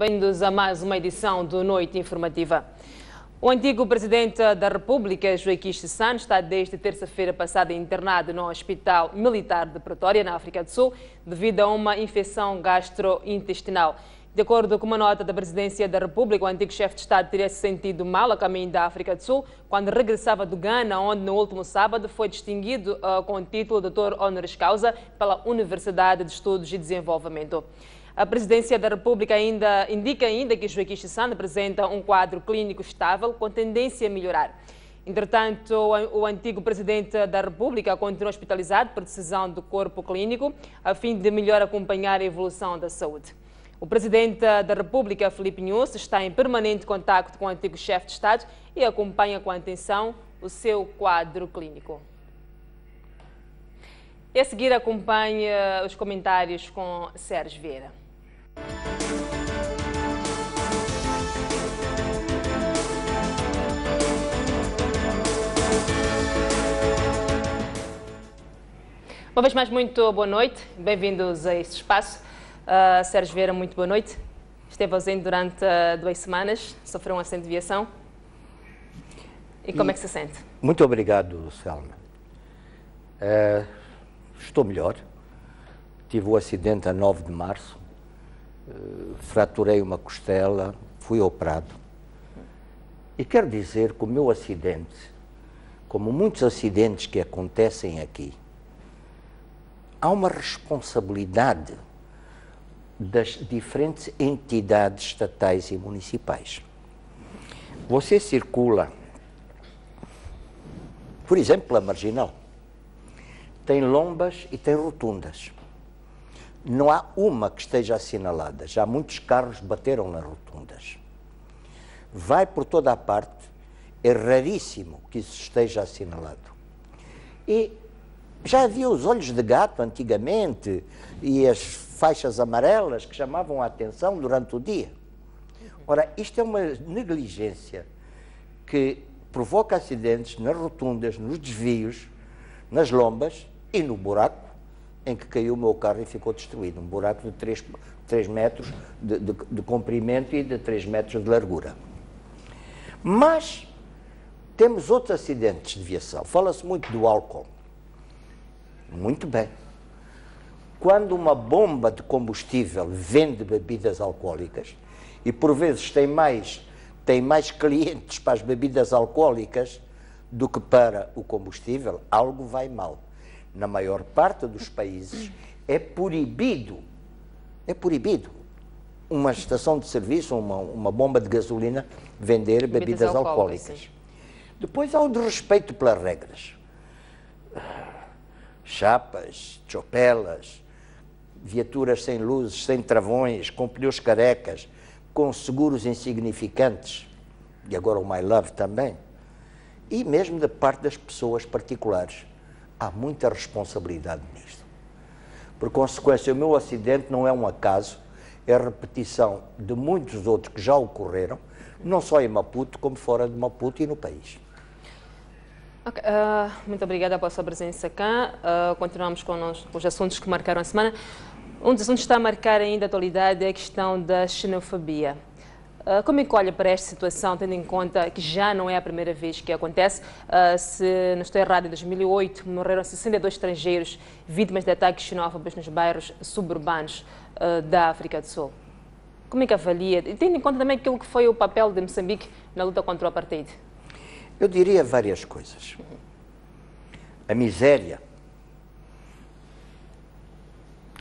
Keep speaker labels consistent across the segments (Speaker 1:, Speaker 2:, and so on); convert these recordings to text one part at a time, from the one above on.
Speaker 1: Bem-vindos a mais uma edição do Noite Informativa. O antigo presidente da República, Joaquim Chissano, está desde terça-feira passada internado no Hospital Militar de Pretória, na África do Sul, devido a uma infecção gastrointestinal. De acordo com uma nota da Presidência da República, o antigo chefe de Estado teria se sentido mal a caminho da África do Sul quando regressava do Ghana, onde no último sábado foi distinguido com o título de Doutor Honoris Causa pela Universidade de Estudos e Desenvolvimento. A Presidência da República indica que Joaquim Chissano apresenta um quadro clínico estável com tendência a melhorar. Entretanto, o antigo Presidente da República continua hospitalizado por decisão do corpo clínico, a fim de melhor acompanhar a evolução da saúde. O Presidente da República, Filipe Nyusi, está em permanente contacto com o antigo chefe de Estado e acompanha com atenção o seu quadro clínico. E a seguir acompanha os comentários com Sérgio Vieira. Uma vez mais, muito boa noite. Bem-vindos a este espaço. Sérgio Vieira, muito boa noite. Esteve ausente durante 2 semanas, sofreu um acidente de viação. E como é que se sente?
Speaker 2: Muito obrigado, Selma. Estou melhor. Tive o acidente a 9 de março. Fraturei uma costela, fui operado. E quero dizer que o meu acidente, como muitos acidentes que acontecem aqui, há uma responsabilidade das diferentes entidades estatais e municipais. Você circula, por exemplo, pela Marginal. Tem lombas e tem rotundas. Não há uma que esteja assinalada. Já muitos carros bateram nas rotundas. Vai por toda a parte. É raríssimo que isso esteja assinalado. E já havia os olhos de gato antigamente e as faixas amarelas que chamavam a atenção durante o dia. Ora, isto é uma negligência que provoca acidentes nas rotundas, nos desvios, nas lombas e no buraco em que caiu o meu carro e ficou destruído. Um buraco de 3 metros de comprimento e de 3 metros de largura. Mas temos outros acidentes de viação. Fala-se muito do álcool. Muito bem. Quando uma bomba de combustível vende bebidas alcoólicas e por vezes tem mais clientes para as bebidas alcoólicas do que para o combustível, algo vai mal. Na maior parte dos países é proibido uma estação de serviço, uma bomba de gasolina vender bebidas alcoólicas. Depois há o desrespeito pelas regras. Chapas, chopelas, viaturas sem luzes, sem travões, com pneus carecas, com seguros insignificantes, e agora o My Love também, e mesmo da parte das pessoas particulares. Há muita responsabilidade nisto. Por consequência, o meu acidente não é um acaso, é a repetição de muitos outros que já ocorreram, não só em Maputo, como fora de Maputo e no país.
Speaker 1: Okay, muito obrigada pela sua presença cá. Continuamos com os assuntos que marcaram a semana. Um dos assuntos que está a marcar ainda a atualidade é a questão da xenofobia. Como é que olha para esta situação, tendo em conta que já não é a primeira vez que acontece? Se não estou errado, em 2008 morreram 62 estrangeiros vítimas de ataques xenófobos nos bairros suburbanos da África do Sul. Como é que avalia, tendo em conta também aquilo que foi o papel de Moçambique na luta contra o apartheid?
Speaker 2: Eu diria várias coisas. A miséria,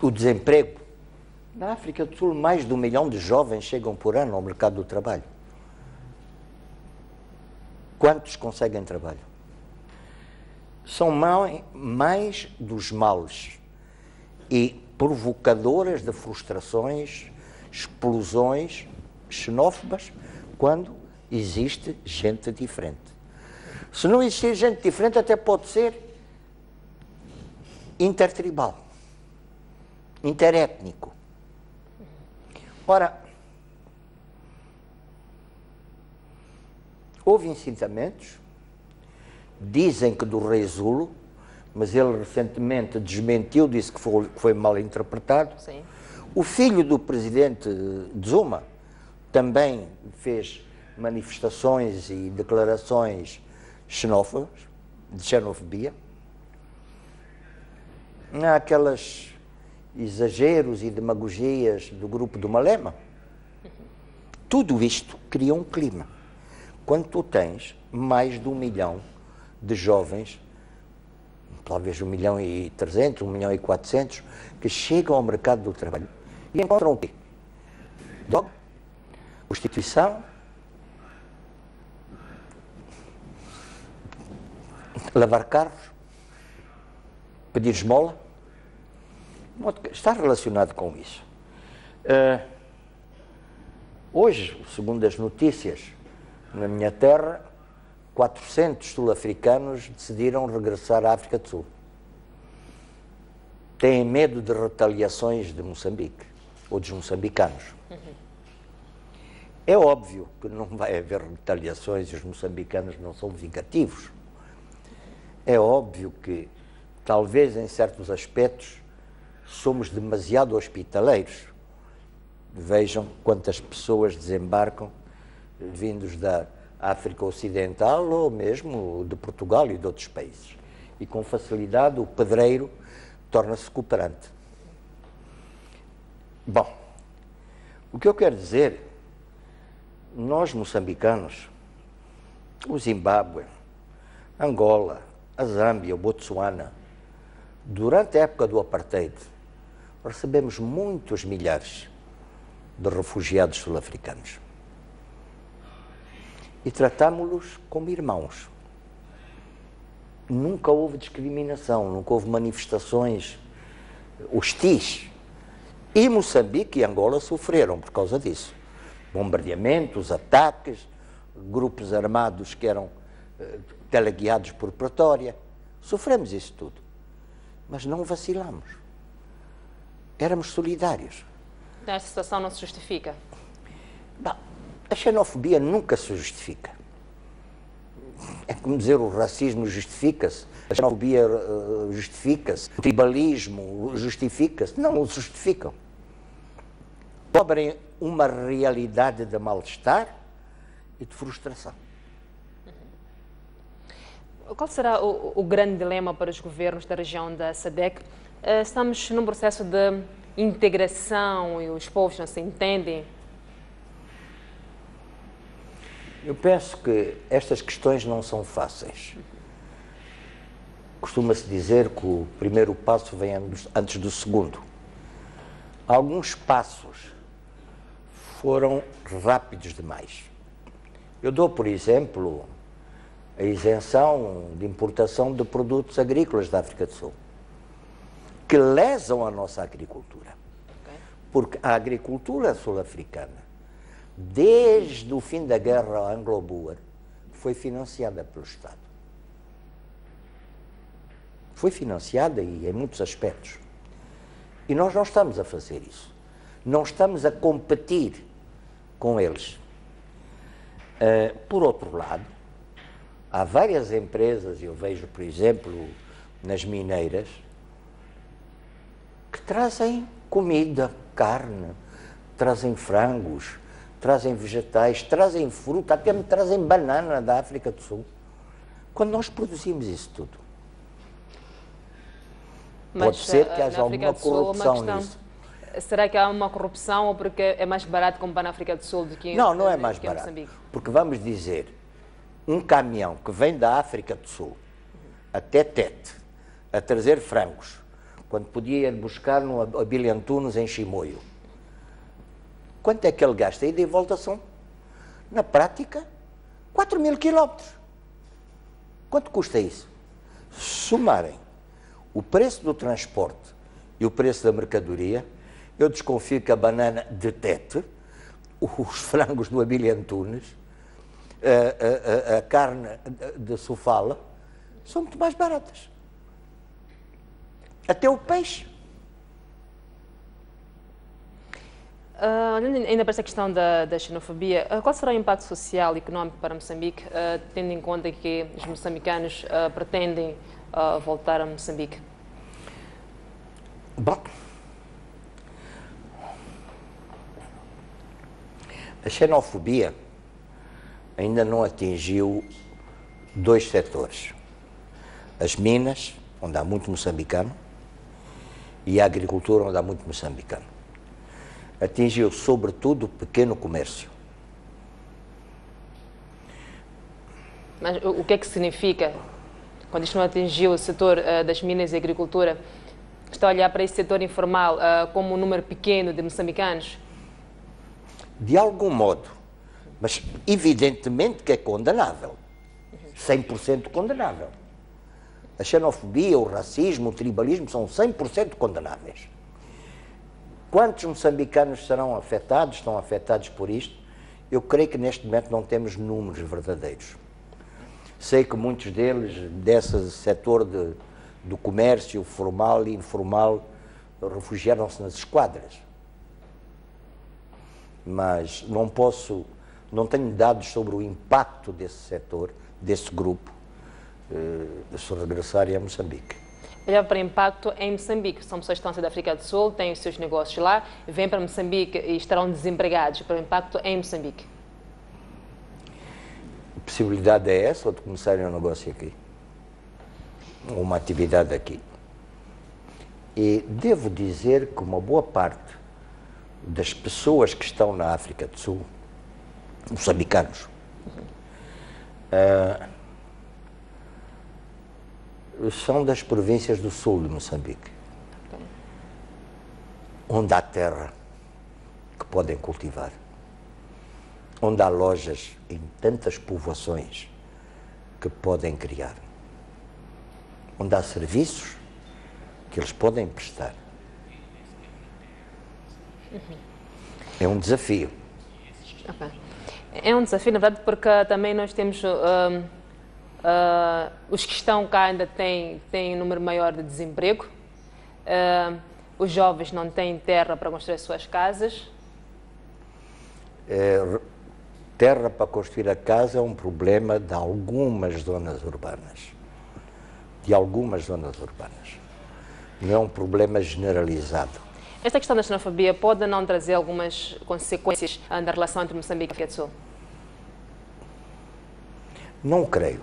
Speaker 2: o desemprego. Na África do Sul, mais de 1 milhão de jovens chegam por ano ao mercado do trabalho. Quantos conseguem trabalho? São mais dos males e provocadoras de frustrações, explosões xenófobas, quando existe gente diferente. Se não existir gente diferente, até pode ser intertribal, interétnico. Ora, houve incitamentos, dizem que do rei Zulo, mas ele recentemente desmentiu, disse que foi mal interpretado.
Speaker 1: Sim.
Speaker 2: O filho do presidente Zuma também fez manifestações e declarações xenófobas, de xenofobia. Há aqueles exageros e demagogias do grupo do Malema. Tudo isto cria um clima. Quando tu tens mais de 1 milhão de jovens, talvez 1.300.000, 1.400.000, que chegam ao mercado do trabalho e encontram o quê? Droga, prostituição, lavar carros, pedir esmola, está relacionado com isso. Hoje, segundo as notícias, na minha terra, 400 sul-africanos decidiram regressar à África do Sul. Têm medo de retaliações de Moçambique, ou dos moçambicanos. É óbvio que não vai haver retaliações e os moçambicanos não são vingativos. É óbvio que, talvez em certos aspectos, somos demasiado hospitaleiros. Vejam quantas pessoas desembarcam vindos da África Ocidental ou mesmo de Portugal e de outros países. E com facilidade o pedreiro torna-se cooperante. Bom, o que eu quero dizer, nós moçambicanos, o Zimbábue, Angola, a Zâmbia, o Botsuana, durante a época do apartheid, recebemos muitos milhares de refugiados sul-africanos. E tratámos-los como irmãos. Nunca houve discriminação, nunca houve manifestações hostis. E Moçambique e Angola sofreram por causa disso. Bombardeamentos, ataques, grupos armados que eram teleguiados por Pretória. Sofremos isso tudo. Mas não vacilamos. Éramos solidários.
Speaker 1: Então esta situação não se justifica?
Speaker 2: Não, a xenofobia nunca se justifica. É como dizer, o racismo justifica-se, a xenofobia justifica-se, o tribalismo justifica-se. Não o justificam. Cobrem uma realidade de mal-estar e de frustração.
Speaker 1: Qual será o grande dilema para os governos da região da SADC? Estamos num processo de integração e os povos não se entendem?
Speaker 2: Eu penso que estas questões não são fáceis. Costuma-se dizer que o primeiro passo vem antes do segundo. Alguns passos foram rápidos demais. Eu dou, por exemplo, a isenção de importação de produtos agrícolas da África do Sul, que lesam a nossa agricultura. Porque a agricultura sul-africana, desde o fim da guerra anglo-boer, foi financiada pelo Estado. Foi financiada e em muitos aspectos. E nós não estamos a fazer isso. Não estamos a competir com eles. Por outro lado, há várias empresas, eu vejo, por exemplo, nas mineiras, que trazem comida, carne, trazem frangos, trazem vegetais, trazem fruta, até me trazem banana da África do Sul. Quando nós produzimos isso tudo.
Speaker 1: Mas,
Speaker 2: pode ser que haja alguma corrupção nisso.
Speaker 1: Será que há uma corrupção ou porque é mais barato comprar na África do Sul do que
Speaker 2: não é mais
Speaker 1: que
Speaker 2: barato.
Speaker 1: Moçambique?
Speaker 2: Porque vamos dizer, um caminhão que vem da África do Sul até Tete a trazer frangos, quando podia ir buscar no Abílio Antunes em Chimoio, quanto é que ele gasta? Ida e volta são, na prática, 4.000 quilómetros. Quanto custa isso? Somarem o preço do transporte e o preço da mercadoria, eu desconfio que a banana de Tete, os frangos do Abílio Antunes, a carne de Sofala, são muito mais baratas. Até o peixe.
Speaker 1: Ainda para esta questão da xenofobia, qual será o impacto social e económico para Moçambique, tendo em conta que os moçambicanos pretendem voltar a Moçambique?
Speaker 2: Bom, A xenofobia ainda não atingiu dois setores. As minas, onde há muito moçambicano, e a agricultura, onde há muito moçambicano. Atingiu, sobretudo, o pequeno comércio.
Speaker 1: Mas o que é que significa, quando isto não atingiu o setor das minas e agricultura, está a olhar para esse setor informal como um número pequeno de moçambicanos?
Speaker 2: De algum modo, mas evidentemente que é condenável, 100% condenável. A xenofobia, o racismo, o tribalismo são 100% condenáveis. Quantos moçambicanos serão afetados, estão afetados por isto? Eu creio que neste momento não temos números verdadeiros. Sei que muitos deles, desse setor do comércio formal e informal, refugiaram-se nas esquadras. Mas não tenho dados sobre o impacto desse setor, desse grupo, se regressarem a Moçambique.
Speaker 1: Olhar para o impacto em Moçambique. São pessoas que estão a sair da África do Sul, têm os seus negócios lá, vêm para Moçambique e estarão desempregados. Para o impacto em Moçambique.
Speaker 2: A possibilidade é essa, ou de começarem um negócio aqui? Uma atividade aqui. E devo dizer que uma boa parte das pessoas que estão na África do Sul, moçambicanos, são das províncias do sul de Moçambique, onde há terra que podem cultivar, onde há lojas em tantas povoações que podem criar, onde há serviços que eles podem prestar. É um desafio.
Speaker 1: Okay. É um desafio, na verdade, porque também nós temos os que estão cá ainda têm um número maior de desemprego, os jovens não têm terra para construir as suas casas.
Speaker 2: Terra para construir a casa é um problema de algumas zonas urbanas. De algumas zonas urbanas. Não é um problema generalizado.
Speaker 1: Esta questão da xenofobia pode não trazer algumas consequências na relação entre Moçambique e África do Sul?
Speaker 2: Não creio.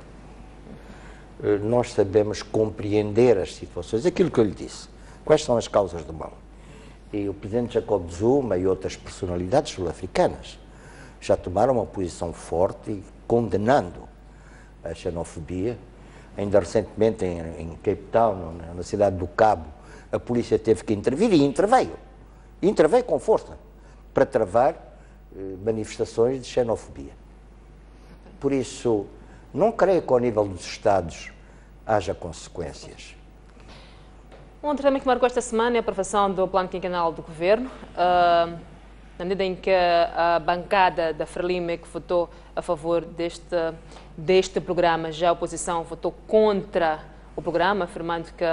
Speaker 2: Nós sabemos compreender as situações. Aquilo que eu lhe disse. Quais são as causas do mal? E o presidente Jacob Zuma e outras personalidades sul-africanas já tomaram uma posição forte condenando a xenofobia. Ainda recentemente em Cape Town, na cidade do Cabo, a polícia teve que intervir e interveio. Interveio com força para travar manifestações de xenofobia. Por isso, não creio que ao nível dos Estados haja consequências.
Speaker 1: Um outro tema que marcou esta semana é a aprovação do plano quinquenal do Governo, na medida em que a bancada da Frelimo que votou a favor deste programa, já a oposição votou contra o programa, afirmando que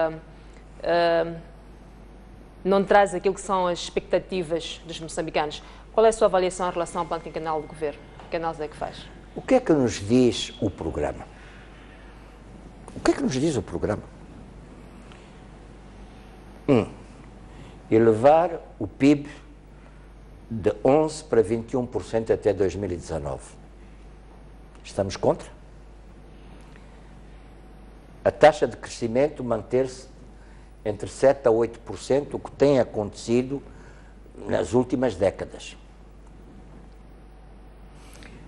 Speaker 1: não traz aquilo que são as expectativas dos moçambicanos. Qual é a sua avaliação em relação ao plano quinquenal do Governo? Que análise é que faz?
Speaker 2: O que é que nos diz o programa? O que é que nos diz o programa? Elevar o PIB de 11% para 21% até 2019. Estamos contra? A taxa de crescimento manter-se entre 7% a 8%, o que tem acontecido nas últimas décadas.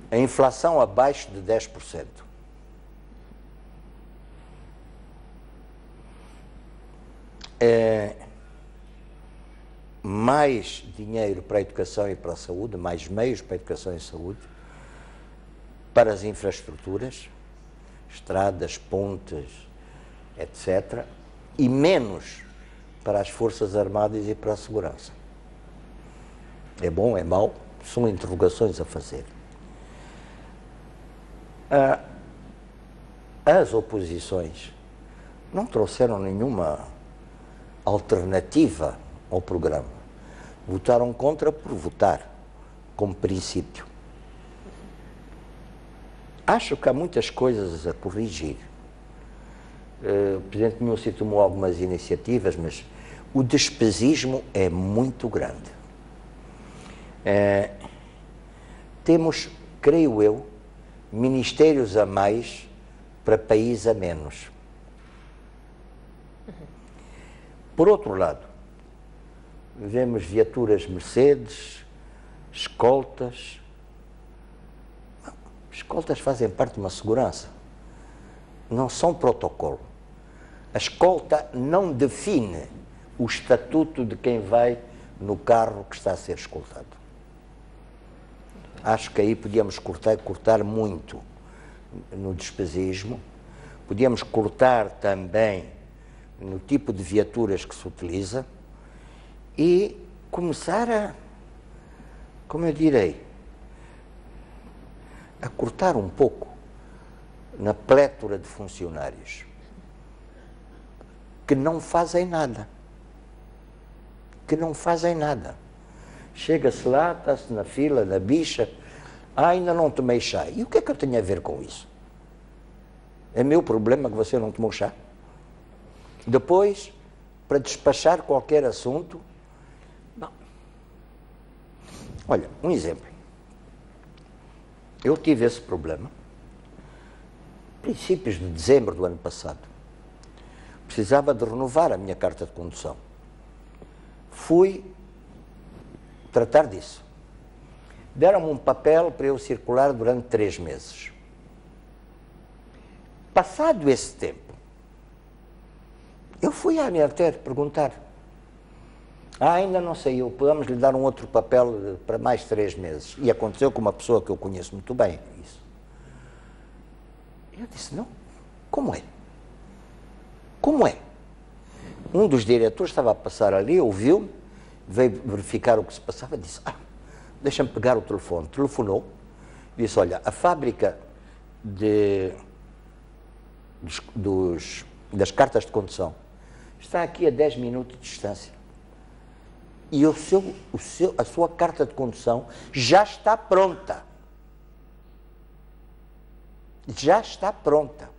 Speaker 2: A inflação abaixo de 10%. Mais dinheiro para a educação e para a saúde, mais meios para a educação e saúde, para as infraestruturas, estradas, pontes, etc., e menos para as Forças Armadas e para a segurança. É bom, é mau? São interrogações a fazer. As oposições não trouxeram nenhuma alternativa ao programa. Votaram contra por votar, como princípio. Acho que há muitas coisas a corrigir. O Presidente Nussi tomou algumas iniciativas, mas o despesismo é muito grande. temos, creio eu, ministérios a mais para país a menos. Por outro lado, vemos viaturas Mercedes, escoltas. Escoltas fazem parte de uma segurança, não são protocolo. A escolta não define o estatuto de quem vai no carro que está a ser escoltado. Acho que aí podíamos cortar muito no despesismo, podíamos cortar também no tipo de viaturas que se utiliza e começar a, como eu direi, a cortar um pouco na plétora de funcionários que não fazem nada. Chega-se lá, está-se na fila da bicha, ainda não tomei chá. E o que é que eu tenho a ver com isso? É meu problema que você não tomou chá? Depois, para despachar qualquer assunto... Bom, olha, um exemplo. Eu tive esse problema, princípios de dezembro do ano passado. Precisava de renovar a minha carta de condução. Fui tratar disso. Deram-me um papel para eu circular durante 3 meses. Passado esse tempo, eu fui à Anerter perguntar. Ainda não saiu, podemos lhe dar um outro papel para mais 3 meses. E aconteceu com uma pessoa que eu conheço muito bem isso. Eu disse, não, como é? Como é? Um dos diretores estava a passar ali, ouviu-me, veio verificar o que se passava e disse, deixa-me pegar o telefone. Telefonou, disse, olha, a fábrica das cartas de condução está aqui a 10 minutos de distância. E a sua carta de condução já está pronta. Já está pronta.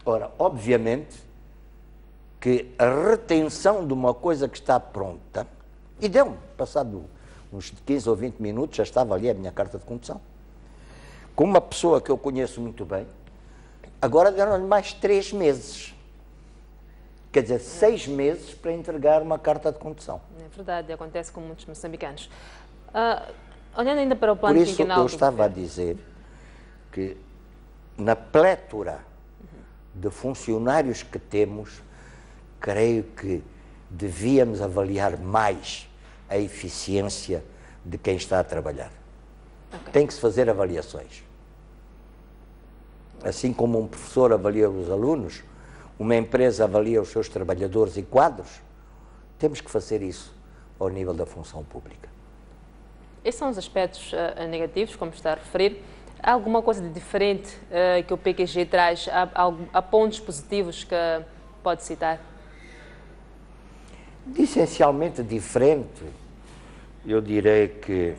Speaker 2: Ora, obviamente que a retenção de uma coisa que está pronta, e deu-me, passado uns 15 ou 20 minutos, já estava ali a minha carta de condução. Com uma pessoa que eu conheço muito bem, agora deram-lhe mais 3 meses. Quer dizer, 6 meses para entregar uma carta de condução.
Speaker 1: É verdade, acontece com muitos moçambicanos. Olhando ainda para o plano quinquenal...
Speaker 2: Por isso eu estava a dizer que na plétora de funcionários que temos, creio que devíamos avaliar mais a eficiência de quem está a trabalhar. Okay. Tem que se fazer avaliações. Assim como um professor avalia os alunos, uma empresa avalia os seus trabalhadores e quadros, temos que fazer isso ao nível da função pública.
Speaker 1: Esses são os aspectos negativos, como está a referir. Há alguma coisa de diferente que o PQG traz? Há pontos positivos que pode citar?
Speaker 2: Essencialmente diferente, eu direi que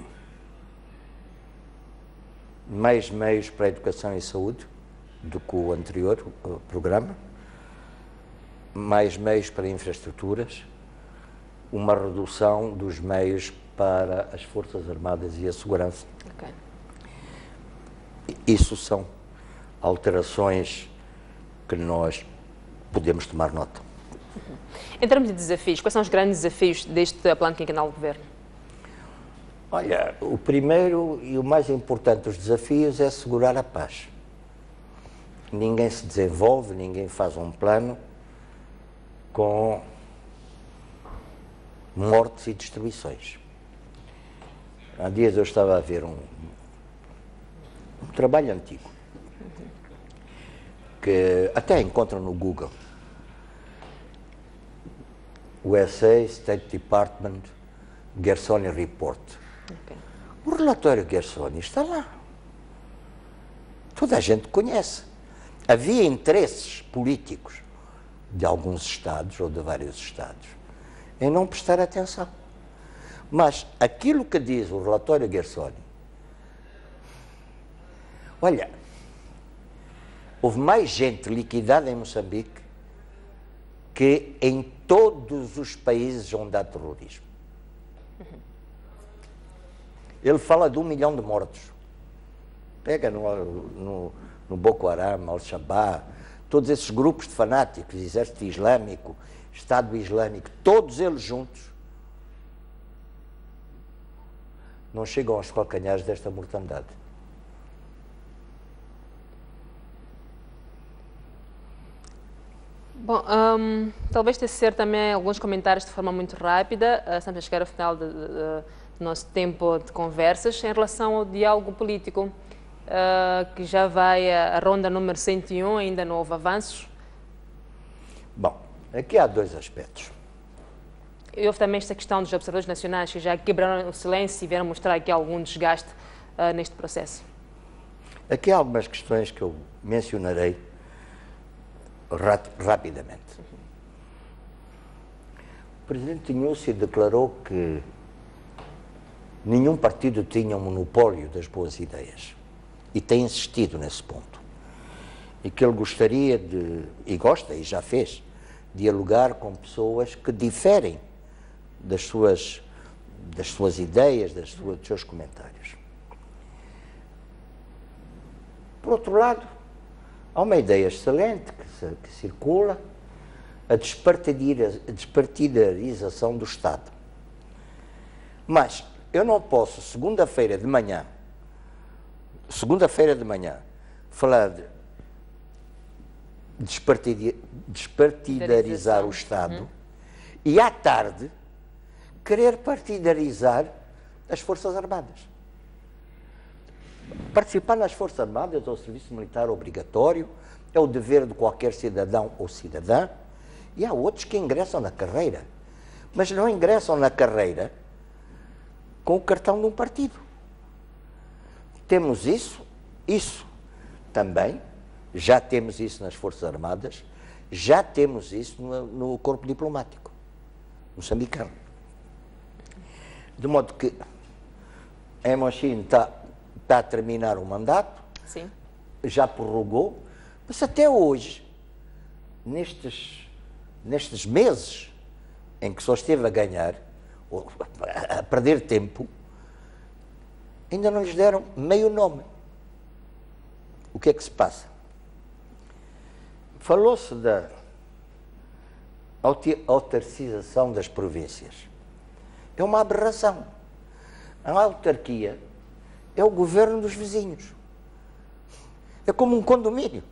Speaker 2: mais meios para a educação e saúde do que o anterior programa, mais meios para infraestruturas, uma redução dos meios para as Forças Armadas e a segurança. Okay. Isso são alterações que nós podemos tomar nota.
Speaker 1: Em termos de desafios, quais são os grandes desafios deste plano quinquenal de governo?
Speaker 2: Olha, o primeiro e o mais importante dos desafios é assegurar a paz. Ninguém se desenvolve, ninguém faz um plano com mortes e destruições. Há dias eu estava a ver um trabalho antigo, que até encontram no Google. USA State Department Gersony Report. Okay. O relatório Gersony está lá. Toda a gente conhece. Havia interesses políticos de alguns Estados ou de vários Estados em não prestar atenção. Mas aquilo que diz o relatório Gersony, olha, houve mais gente liquidada em Moçambique que em todos os países onde há terrorismo. Ele fala de 1 milhão de mortos. Pega no Boko Haram, Al-Shabaab, todos esses grupos de fanáticos, Exército Islâmico, Estado Islâmico, todos eles juntos, não chegam aos calcanhares desta mortandade.
Speaker 1: Bom, talvez tenha ser também alguns comentários de forma muito rápida, estamos a chegar ao final do nosso tempo de conversas, em relação ao diálogo político, que já vai a ronda número 101, ainda não houve avanços.
Speaker 2: Bom, aqui há dois aspectos.
Speaker 1: E houve também esta questão dos observadores nacionais, que já quebraram o silêncio e vieram mostrar aqui algum desgaste neste processo.
Speaker 2: Aqui há algumas questões que eu mencionarei rapidamente. O Presidente Nyusi declarou que nenhum partido tinha um monopólio das boas ideias e tem insistido nesse ponto. E que ele gostaria de, e gosta, e já fez, dialogar com pessoas que diferem das suas ideias, dos seus comentários. Por outro lado, há uma ideia excelente que circula, a despartidarização do Estado. Mas eu não posso, segunda-feira de manhã, falar de despartidarizar o Estado e à tarde querer partidarizar as Forças Armadas. Participar nas Forças Armadas é o serviço militar obrigatório, é o dever de qualquer cidadão ou cidadã, e há outros que ingressam na carreira, mas não ingressam na carreira com o cartão de um partido. Temos isso também, já temos isso nas Forças Armadas, já temos isso no corpo diplomático moçambicano. De modo que a Mochin está a terminar o mandato,
Speaker 1: sim,
Speaker 2: já prorrogou, mas até hoje, nestes meses em que só esteve a ganhar, ou a perder tempo, ainda não lhes deram meio nome. O que é que se passa? Falou-se da autarcização das províncias. É uma aberração. A autarquia é o governo dos vizinhos. É como um condomínio,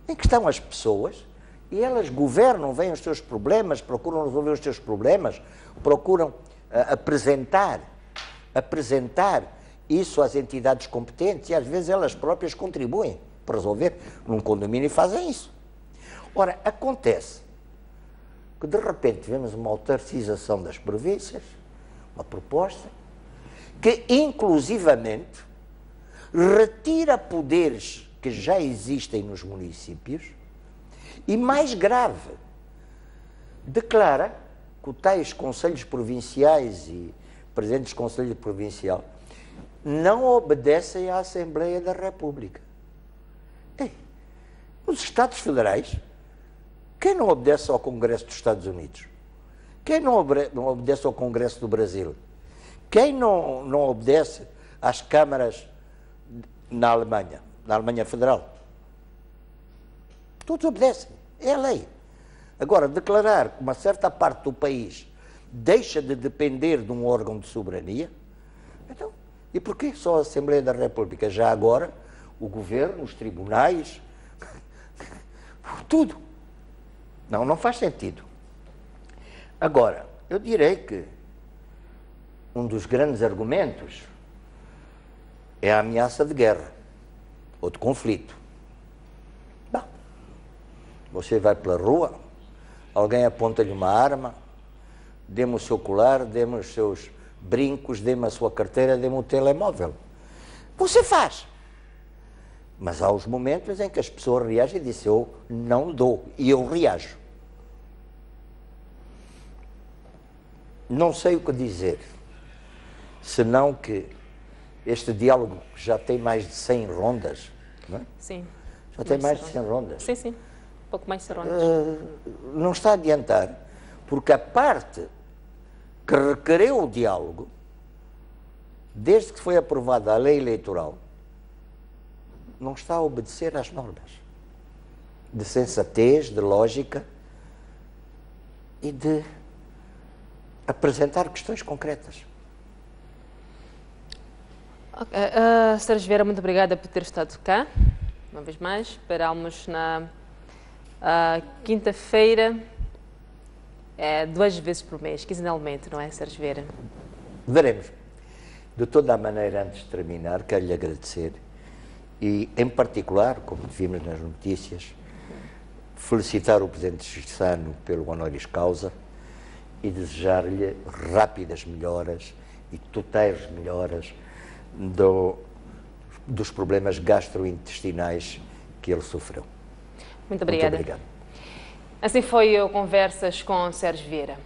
Speaker 2: em que estão as pessoas e elas governam, veem os seus problemas, procuram resolver os seus problemas, procuram apresentar isso às entidades competentes e às vezes elas próprias contribuem para resolver num condomínio e fazem isso. Ora, acontece que de repente vemos uma autarcização das províncias, uma proposta, que inclusivamente retira poderes que já existem nos municípios e, mais grave, declara que os tais conselhos provinciais e presidentes do Conselho Provincial não obedecem à Assembleia da República. Nos Estados Federais, quem não obedece ao Congresso dos Estados Unidos? Quem não obedece ao Congresso do Brasil? Quem não obedece às câmaras na Alemanha Federal? Todos obedecem, é a lei. Agora, declarar que uma certa parte do país deixa de depender de um órgão de soberania, então, e porquê só a Assembleia da República? Já agora, o governo, os tribunais, tudo. Não faz sentido. Agora, eu direi que um dos grandes argumentos é a ameaça de guerra ou de conflito. Bom, você vai pela rua, alguém aponta-lhe uma arma, dê-me o seu colar, dê-me os seus brincos, dê-me a sua carteira, dê-me o telemóvel. Você faz. Mas há os momentos em que as pessoas reagem e dizem, eu não dou, e eu reajo. Não sei o que dizer, senão que este diálogo já tem mais de 100 rondas, não é?
Speaker 1: Sim.
Speaker 2: Já tem mais de 100 rondas.
Speaker 1: Sim, sim. Um pouco mais de 100 rondas.
Speaker 2: Não está a adiantar, porque a parte que requereu o diálogo desde que foi aprovada a lei eleitoral, não está a obedecer às normas de sensatez, de lógica e de apresentar questões concretas.
Speaker 1: Okay. Sérgio Vieira, muito obrigada por ter estado cá. Uma vez mais, esperamos na quinta-feira, 2 vezes por mês, quinzenalmente, não é, Sérgio Vieira?
Speaker 2: Veremos. De toda a maneira, antes de terminar, quero lhe agradecer e, em particular, como vimos nas notícias, felicitar o Presidente Chissano pelo honoris causa e desejar-lhe rápidas melhoras e totais melhoras dos problemas gastrointestinais que ele sofreu.
Speaker 1: Muito obrigada.
Speaker 2: Muito obrigado.
Speaker 1: Assim foi o Conversas com Sérgio Vieira.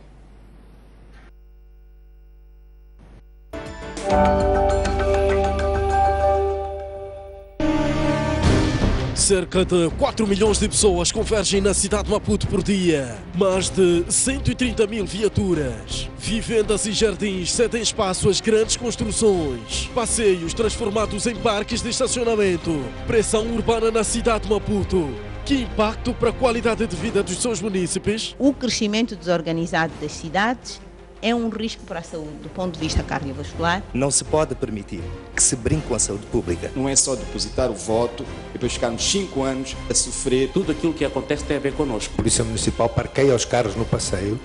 Speaker 3: Cerca de 4 milhões de pessoas convergem na cidade de Maputo por dia. Mais de 130 mil viaturas. Vivendas e jardins cedem espaço às grandes construções. Passeios transformados em parques de estacionamento. Pressão urbana na cidade de Maputo. Que impacto para a qualidade de vida dos seus munícipes?
Speaker 4: O crescimento desorganizado das cidades é um risco para a saúde do ponto de vista cardiovascular.
Speaker 5: Não se pode permitir que se brinque com a saúde pública.
Speaker 6: Não é só depositar o voto e depois ficarmos 5 anos a sofrer.
Speaker 7: Tudo aquilo que acontece tem a ver connosco.
Speaker 8: A Polícia Municipal parqueia os carros no passeio.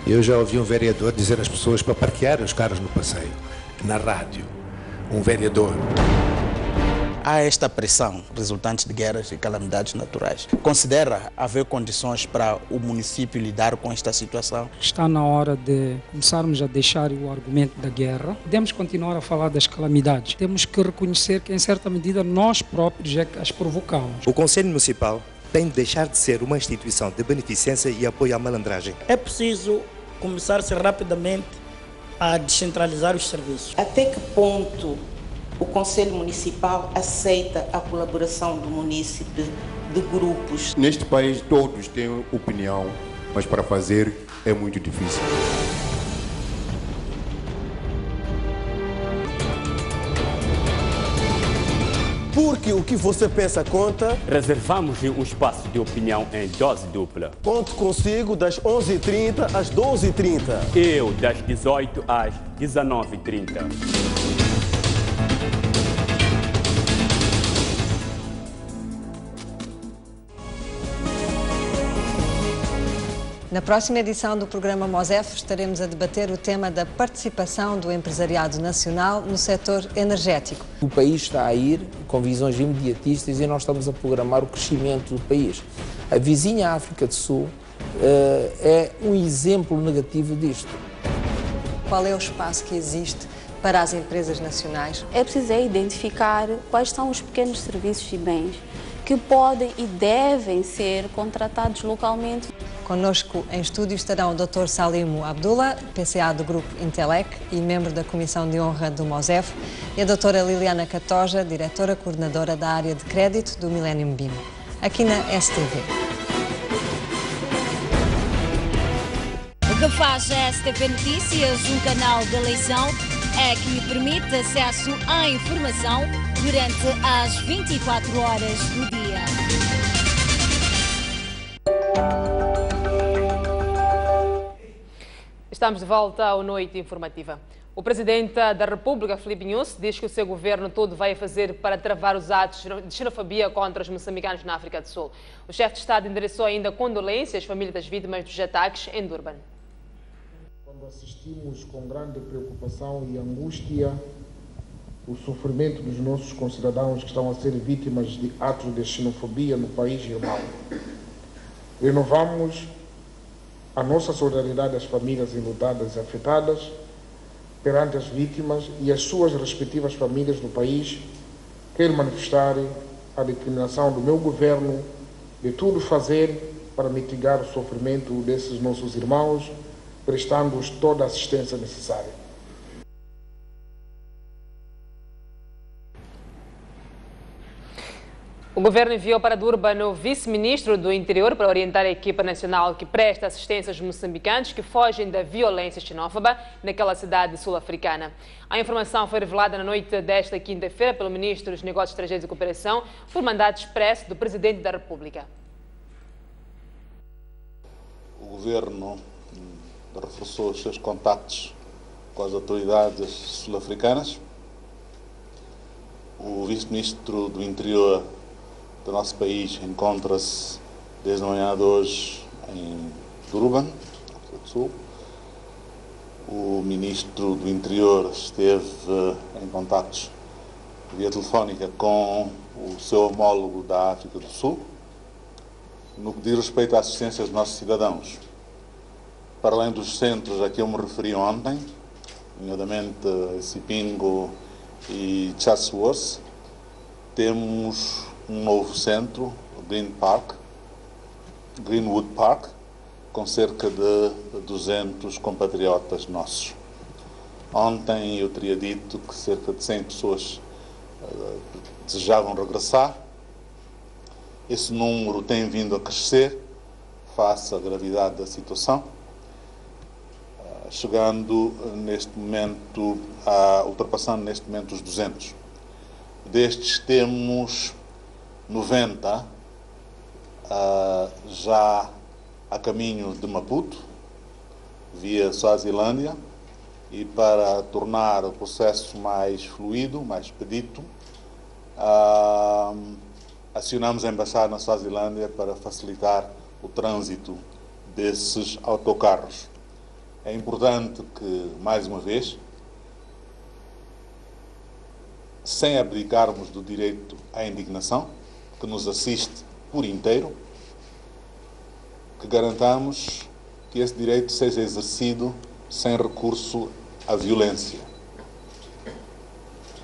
Speaker 8: Eu já ouvi um vereador dizer às pessoas para parquear os carros no passeio. Na rádio, um vereador.
Speaker 9: Há esta pressão resultante de guerras e calamidades naturais. Considera haver condições para o município lidar com esta situação?
Speaker 10: Está na hora de começarmos a deixar o argumento da guerra. Podemos continuar a falar das calamidades. Temos que reconhecer que, em certa medida, nós próprios é que as provocamos.
Speaker 5: O Conselho Municipal tem de deixar de ser uma instituição de beneficência e apoio à malandragem.
Speaker 11: É preciso começar-se rapidamente a descentralizar os serviços.
Speaker 12: Até que ponto o Conselho Municipal aceita a colaboração do munícipe de grupos?
Speaker 13: Neste país todos têm opinião, mas para fazer é muito difícil.
Speaker 14: Porque o que você pensa conta.
Speaker 7: Reservamos um espaço de opinião em dose dupla.
Speaker 14: Conto consigo das 11h30 às 12h30.
Speaker 7: Eu das 18 às 19h30.
Speaker 15: Na próxima edição do programa MOSEF estaremos a debater o tema da participação do empresariado nacional no setor energético.
Speaker 16: O país está a ir com visões imediatistas e nós estamos a programar o crescimento do país. A vizinha África do Sul é um exemplo negativo disto.
Speaker 15: Qual é o espaço que existe para as empresas nacionais?
Speaker 17: É preciso identificar quais são os pequenos serviços e bens que podem e devem ser contratados localmente.
Speaker 15: Connosco em estúdio estarão o Dr. Salimo Abdullah, PCA do Grupo Intelec e membro da Comissão de Honra do MOSEF, e a Dra. Liliana Catoja, diretora coordenadora da área de crédito do Millennium BIM. Aqui na STV.
Speaker 18: O que faz a STV Notícias, um canal de eleição, é que lhe permite acesso à informação durante as 24 horas do dia.
Speaker 1: Estamos de volta ao Noite Informativa. O Presidente da República, Filipe Nyusi, diz que o seu governo todo vai fazer para travar os atos de xenofobia contra os moçambicanos na África do Sul. O chefe de Estado endereçou ainda condolências às famílias das vítimas dos ataques em Durban.
Speaker 19: Quando assistimos com grande preocupação e angústia o sofrimento dos nossos concidadãos que estão a ser vítimas de atos de xenofobia no país irmão, renovamos a nossa solidariedade às famílias enlutadas e afetadas perante as vítimas e as suas respectivas famílias no país. Quero manifestar a determinação do meu governo de tudo fazer para mitigar o sofrimento desses nossos irmãos, prestando-os toda a assistência necessária.
Speaker 1: O governo enviou para Durban o vice-ministro do Interior para orientar a equipa nacional que presta assistência aos moçambicanos que fogem da violência xenófoba naquela cidade sul-africana. A informação foi revelada na noite desta quinta-feira pelo ministro dos Negócios Estrangeiros e Cooperação por mandato expresso do Presidente da República.
Speaker 20: O governo reforçou os seus contactos com as autoridades sul-africanas. O vice-ministro do Interior do nosso país encontra-se desde a manhã de hoje em Durban, África do Sul. O ministro do Interior esteve em contactos via telefónica com o seu homólogo da África do Sul, no que diz respeito à assistência aos nossos cidadãos. Para além dos centros a que eu me referi ontem, nomeadamente Sipingo e Chatsworth, temos um novo centro, o Greenwood Park, com cerca de 200 compatriotas nossos. Ontem eu teria dito que cerca de 100 pessoas desejavam regressar. Esse número tem vindo a crescer face à gravidade da situação, chegando neste momento, ultrapassando neste momento os 200. Destes temos 90 já a caminho de Maputo, via Suazilândia, e para tornar o processo mais fluido, mais expedito, acionamos a Embaixada na Suazilândia para facilitar o trânsito desses autocarros. É importante que, mais uma vez, sem abdicarmos do direito à indignação, que nos assiste por inteiro, que garantamos que esse direito seja exercido sem recurso à violência.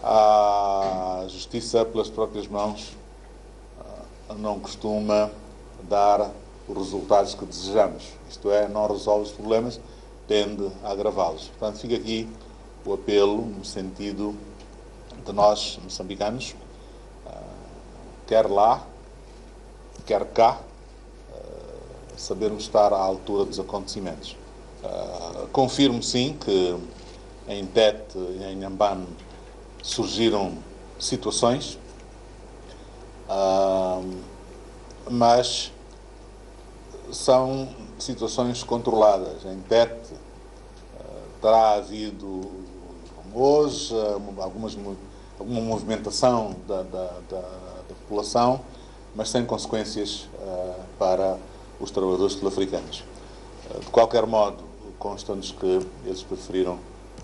Speaker 20: A justiça pelas próprias mãos não costuma dar os resultados que desejamos. Isto é, não resolve os problemas, tende a agravá-los. Portanto, fica aqui o apelo no sentido de nós, moçambicanos, quer lá, quer cá, sabermos estar à altura dos acontecimentos. Confirmo, sim, que em Tete e em Inhambane surgiram situações, mas são situações controladas. Em Tete terá havido hoje alguma movimentação da população, mas sem consequências para os trabalhadores sul-africanos. De qualquer modo, consta-nos que eles preferiram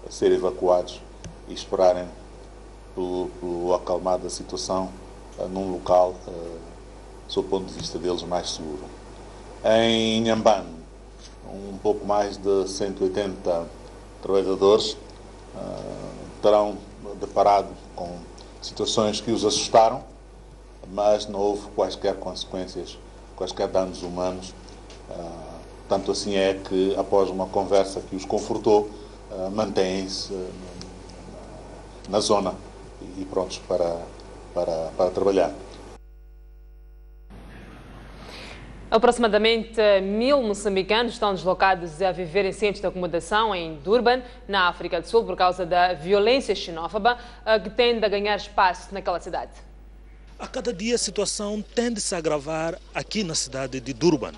Speaker 20: ser evacuados e esperarem pelo acalmar da situação num local, sob o ponto de vista deles, mais seguro. Em Inhambane, um pouco mais de 180 trabalhadores terão deparado com situações que os assustaram, mas não houve quaisquer consequências, quaisquer danos humanos. Tanto assim é que, após uma conversa que os confortou, mantêm-se na zona e prontos para trabalhar.
Speaker 1: Aproximadamente 1000 moçambicanos estão deslocados a viver em centros de acomodação em Durban, na África do Sul, por causa da violência xenófoba que tende a ganhar espaço naquela cidade.
Speaker 21: A cada dia a situação tende-se a agravar aqui na cidade de Durban.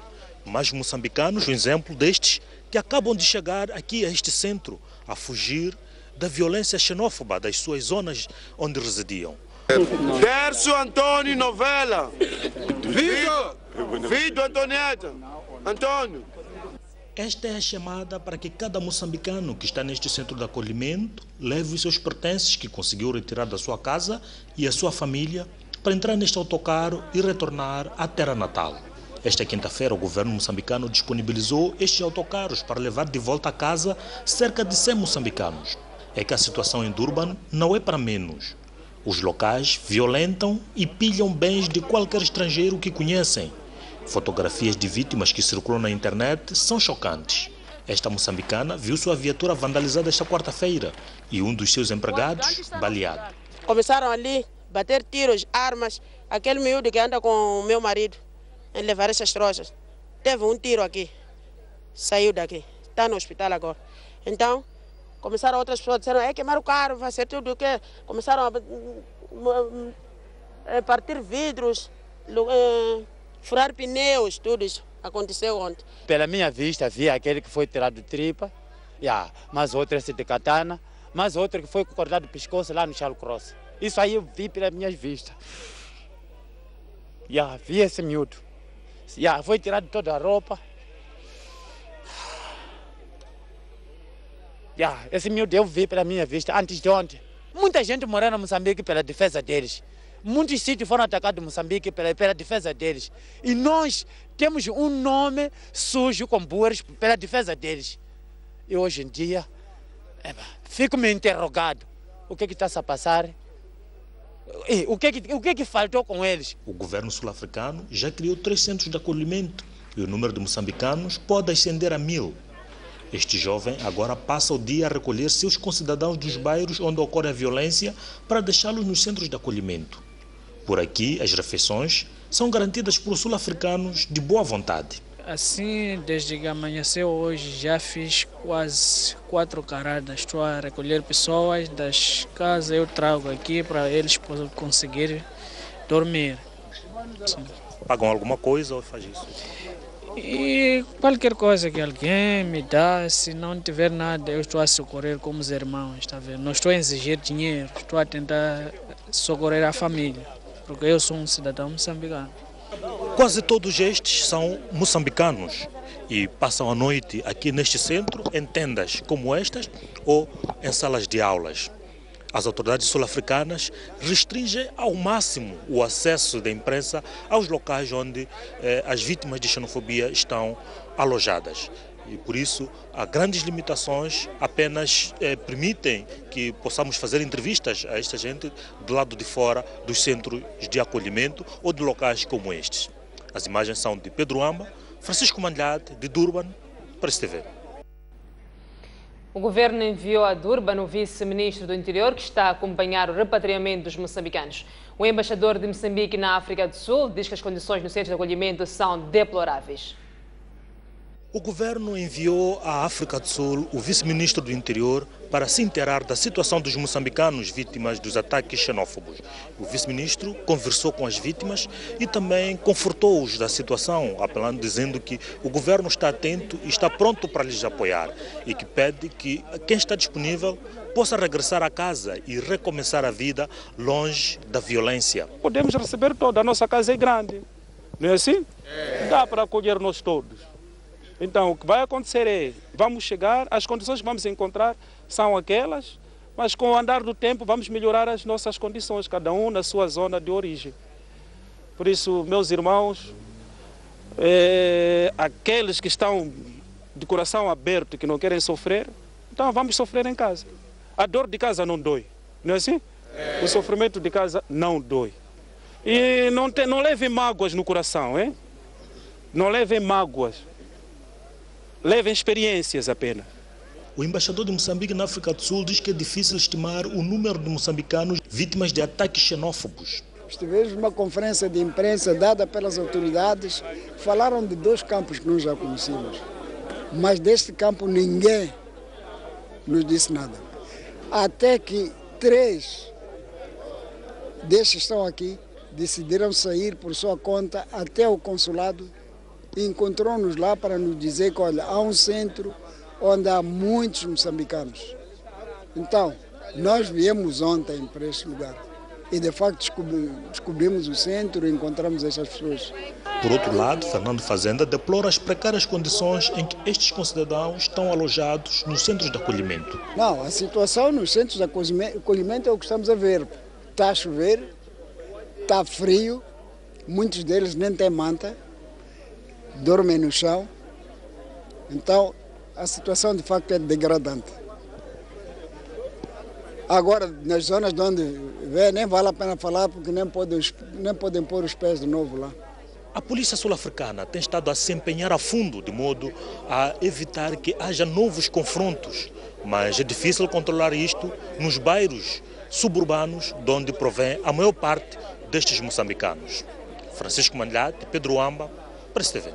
Speaker 21: Mais moçambicanos, um exemplo destes, que acabam de chegar aqui a este centro, a fugir da violência xenófoba das suas zonas onde residiam.
Speaker 22: Tércio Antônio Novela. Vitor Antonieta. Antônio.
Speaker 21: Esta é a chamada para que cada moçambicano que está neste centro de acolhimento leve os seus pertences que conseguiu retirar da sua casa e a sua família para entrar neste autocarro e retornar à terra natal. Esta quinta-feira, o governo moçambicano disponibilizou estes autocarros para levar de volta a casa cerca de 100 moçambicanos. É que a situação em Durban não é para menos. Os locais violentam e pilham bens de qualquer estrangeiro que conhecem. Fotografias de vítimas que circulam na internet são chocantes. Esta moçambicana viu sua viatura vandalizada esta quarta-feira e um dos seus empregados baleado.
Speaker 23: Começaram ali a bater tiros, armas,
Speaker 2: Aquele miúdo que anda com o meu marido em levar essas trouxas, teve um tiro aqui, saiu daqui, está no hospital agora. Então, começaram outras pessoas, disseram, queimar o carro, vai ser tudo o quê? Começaram a partir vidros, furar pneus, tudo isso aconteceu ontem.
Speaker 3: Pela minha vista, vi aquele que foi tirado de tripa, mas outro esse de katana, mas outro que foi cortado do pescoço lá no Charles Cross. Isso aí eu vi pelas minhas vistas. Vi esse miúdo. Foi tirado toda a roupa. Esse miúdo eu vi pela minha vista antes de ontem. Muita gente morando em Moçambique pela defesa deles. Muitos sítios foram atacados em Moçambique pela defesa deles. E nós temos um nome sujo com boas pela defesa deles. E hoje em dia, fico me interrogado. O que está a passar? E o que faltou com eles?
Speaker 21: O governo sul-africano já criou 3 centros de acolhimento e o número de moçambicanos pode ascender a 1000. Este jovem agora passa o dia a recolher seus concidadãos dos bairros onde ocorre a violência para deixá-los nos centros de acolhimento. Por aqui, as refeições são garantidas por sul-africanos de boa vontade.
Speaker 23: Assim, desde que amanheceu hoje, já fiz quase 4 caradas. Estou a recolher pessoas das casas, eu trago aqui para eles conseguirem dormir. Sim.
Speaker 21: Pagam alguma coisa ou faz isso?
Speaker 23: E qualquer coisa que alguém me dá, se não tiver nada, eu estou a socorrer como os irmãos, está vendo? Não estou a exigir dinheiro, estou a tentar socorrer a família, porque eu sou um cidadão moçambicano.
Speaker 21: Quase todos estes são moçambicanos e passam a noite aqui neste centro em tendas como estas ou em salas de aulas. As autoridades sul-africanas restringem ao máximo o acesso da imprensa aos locais onde as vítimas de xenofobia estão alojadas. E por isso há grandes limitações, apenas permitem que possamos fazer entrevistas a esta gente do lado de fora dos centros de acolhimento ou de locais como estes. As imagens são de Pedro Amba, Francisco Manlhade, de Durban, para a STV.
Speaker 1: O governo enviou a Durban o vice-ministro do Interior, que está a acompanhar o repatriamento dos moçambicanos. O embaixador de Moçambique na África do Sul diz que as condições no centro de acolhimento são deploráveis.
Speaker 21: O governo enviou à África do Sul o vice-ministro do Interior para se inteirar da situação dos moçambicanos vítimas dos ataques xenófobos. O vice-ministro conversou com as vítimas e também confortou-os da situação, apelando, dizendo que o governo está atento e está pronto para lhes apoiar e que pede que quem está disponível possa regressar a casa e recomeçar a vida longe da violência.
Speaker 24: Podemos receber toda, a nossa casa é grande, não é assim? Dá para acolher nós todos. Então, o que vai acontecer é, vamos chegar, as condições que vamos encontrar são aquelas, mas com o andar do tempo vamos melhorar as nossas condições, cada um na sua zona de origem. Por isso, meus irmãos, aqueles que estão de coração aberto, que não querem sofrer, então vamos sofrer em casa. A dor de casa não dói, não é assim? O sofrimento de casa não dói. E não levem mágoas no coração, hein? Não levem mágoas. Levem experiências apenas.
Speaker 21: O embaixador de Moçambique na África do Sul diz que é difícil estimar o número de moçambicanos vítimas de ataques xenófobos.
Speaker 25: Estivemos numa conferência de imprensa dada pelas autoridades, falaram de 2 campos que nós já conhecemos, mas deste campo ninguém nos disse nada. Até que 3 destes que estão aqui decidiram sair por sua conta até o consulado e encontrou-nos lá para nos dizer que, olha, há um centro onde há muitos moçambicanos. Então, nós viemos ontem para este lugar e, de facto, descobrimos o centro e encontramos essas pessoas.
Speaker 21: Por outro lado, Fernando Fazenda deplora as precárias condições em que estes concidadãos estão alojados nos centros de acolhimento.
Speaker 25: Não, a situação nos centros de acolhimento é o que estamos a ver. Está a chover, está frio, muitos deles nem têm manta, dormem no chão, então a situação de facto é degradante. Agora, nas zonas de onde vem, nem vale a pena falar porque nem podem pôr os pés de novo lá.
Speaker 21: A polícia sul-africana tem estado a se empenhar a fundo de modo a evitar que haja novos confrontos, mas é difícil controlar isto nos bairros suburbanos, de onde provém a maior parte destes moçambicanos. Francisco Manlhate, Pedro Amba, Press TV.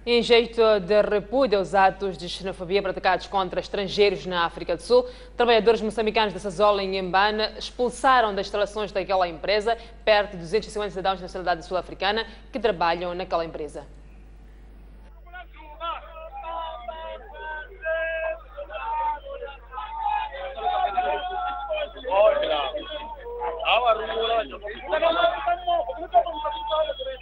Speaker 1: Em jeito de repúdio aos atos de xenofobia praticados contra estrangeiros na África do Sul, trabalhadores moçambicanos da Sasol em Inhambane expulsaram das instalações daquela empresa perto de 250 cidadãos de nacionalidade sul-africana que trabalham naquela empresa.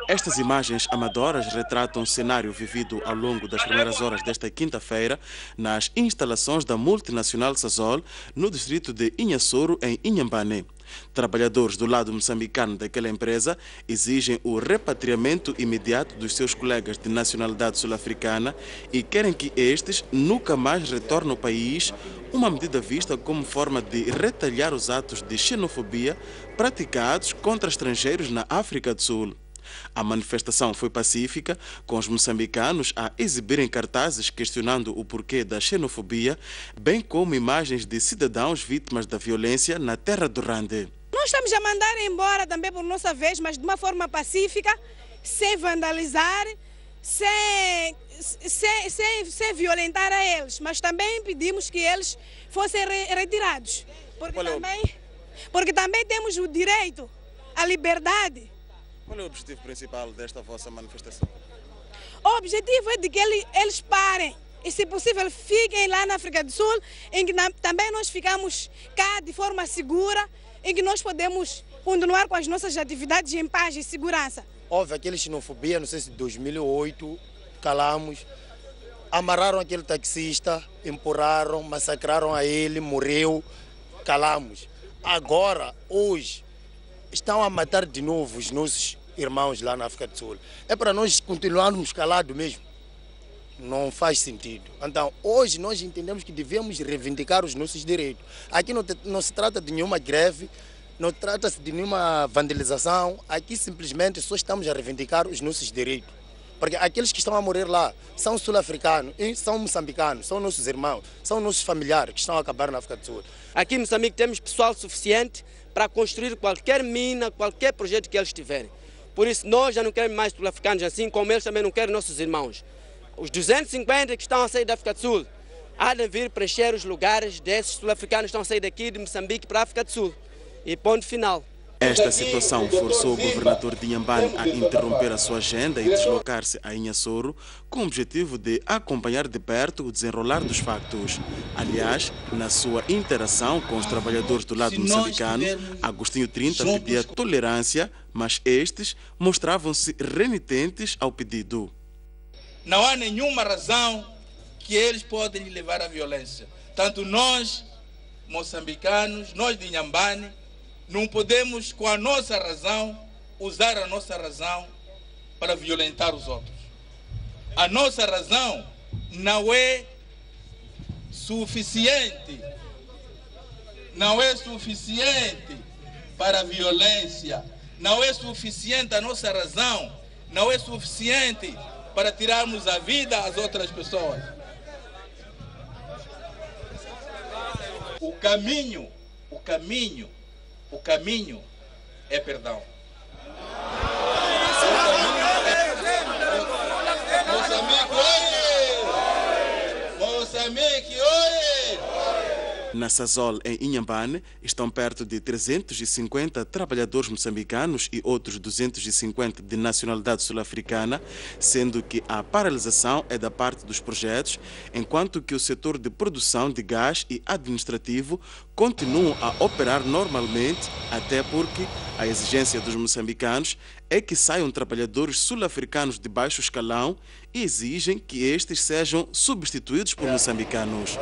Speaker 4: Estas imagens amadoras retratam o cenário vivido ao longo das primeiras horas desta quinta-feira nas instalações da multinacional Sasol, no distrito de Inhassoro, em Inhambane. Trabalhadores do lado moçambicano daquela empresa exigem o repatriamento imediato dos seus colegas de nacionalidade sul-africana e querem que estes nunca mais retornem ao país, uma medida vista como forma de retalhar os atos de xenofobia praticados contra estrangeiros na África do Sul. A manifestação foi pacífica, com os moçambicanos a exibirem cartazes questionando o porquê da xenofobia, bem como imagens de cidadãos vítimas da violência na terra do Rande.
Speaker 6: Nós estamos a mandar embora também por nossa vez, mas de uma forma pacífica, sem vandalizar, sem violentar a eles, mas também pedimos que eles fossem retirados, porque também temos o direito à liberdade.
Speaker 4: Qual é o objetivo principal desta vossa manifestação?
Speaker 6: O objetivo é de que eles parem e, se possível, fiquem lá na África do Sul, em que também nós ficamos cá de forma segura, em que nós podemos continuar com as nossas atividades em paz e segurança.
Speaker 8: Houve aquela xenofobia, não sei se em 2008, calamos, amarraram aquele taxista, empurraram, massacraram a ele, morreu, calamos. Agora, hoje, estão a matar de novo os nossos irmãos lá na África do Sul. É para nós continuarmos calados mesmo. Não faz sentido. Então, hoje nós entendemos que devemos reivindicar os nossos direitos. Aqui não se trata de nenhuma greve, não trata-se de nenhuma vandalização. Aqui simplesmente só estamos a reivindicar os nossos direitos. Porque aqueles que estão a morrer lá são sul-africanos, são moçambicanos, são nossos irmãos, são nossos familiares que estão a acabar na África do Sul.
Speaker 2: Aqui em Moçambique temos pessoal suficiente para construir qualquer mina, qualquer projeto que eles tiverem. Por isso nós já não queremos mais sul-africanos assim, como eles também não querem nossos irmãos. Os 250 que estão a sair da África do Sul há de vir preencher os lugares desses sul-africanos que estão a sair daqui de Moçambique para a África do Sul. E ponto final.
Speaker 4: Esta situação forçou o governador de Inhambane a interromper a sua agenda e deslocar-se a Inhassoro com o objetivo de acompanhar de perto o desenrolar dos factos. Aliás, na sua interação com os trabalhadores do lado moçambicano, Agostinho 30 pedia tolerância, mas estes mostravam-se renitentes ao pedido.
Speaker 9: Não há nenhuma razão que eles podem levar à violência. Tanto nós, moçambicanos, nós de Inhambane, não podemos, com a nossa razão, usar a nossa razão para violentar os outros. A nossa razão não é suficiente. Não é suficiente para a violência. Não é suficiente a nossa razão. Não é suficiente para tirarmos a vida às outras pessoas. O caminho é perdão. Moçambique, oi! Moçambique, oi!
Speaker 4: Na Sasol, em Inhambane, estão perto de 350 trabalhadores moçambicanos e outros 250 de nacionalidade sul-africana, sendo que a paralisação é da parte dos projetos, enquanto que o setor de produção de gás e administrativo continuam a operar normalmente, até porque a exigência dos moçambicanos é que saiam trabalhadores sul-africanos de baixo escalão e exigem que estes sejam substituídos por moçambicanos.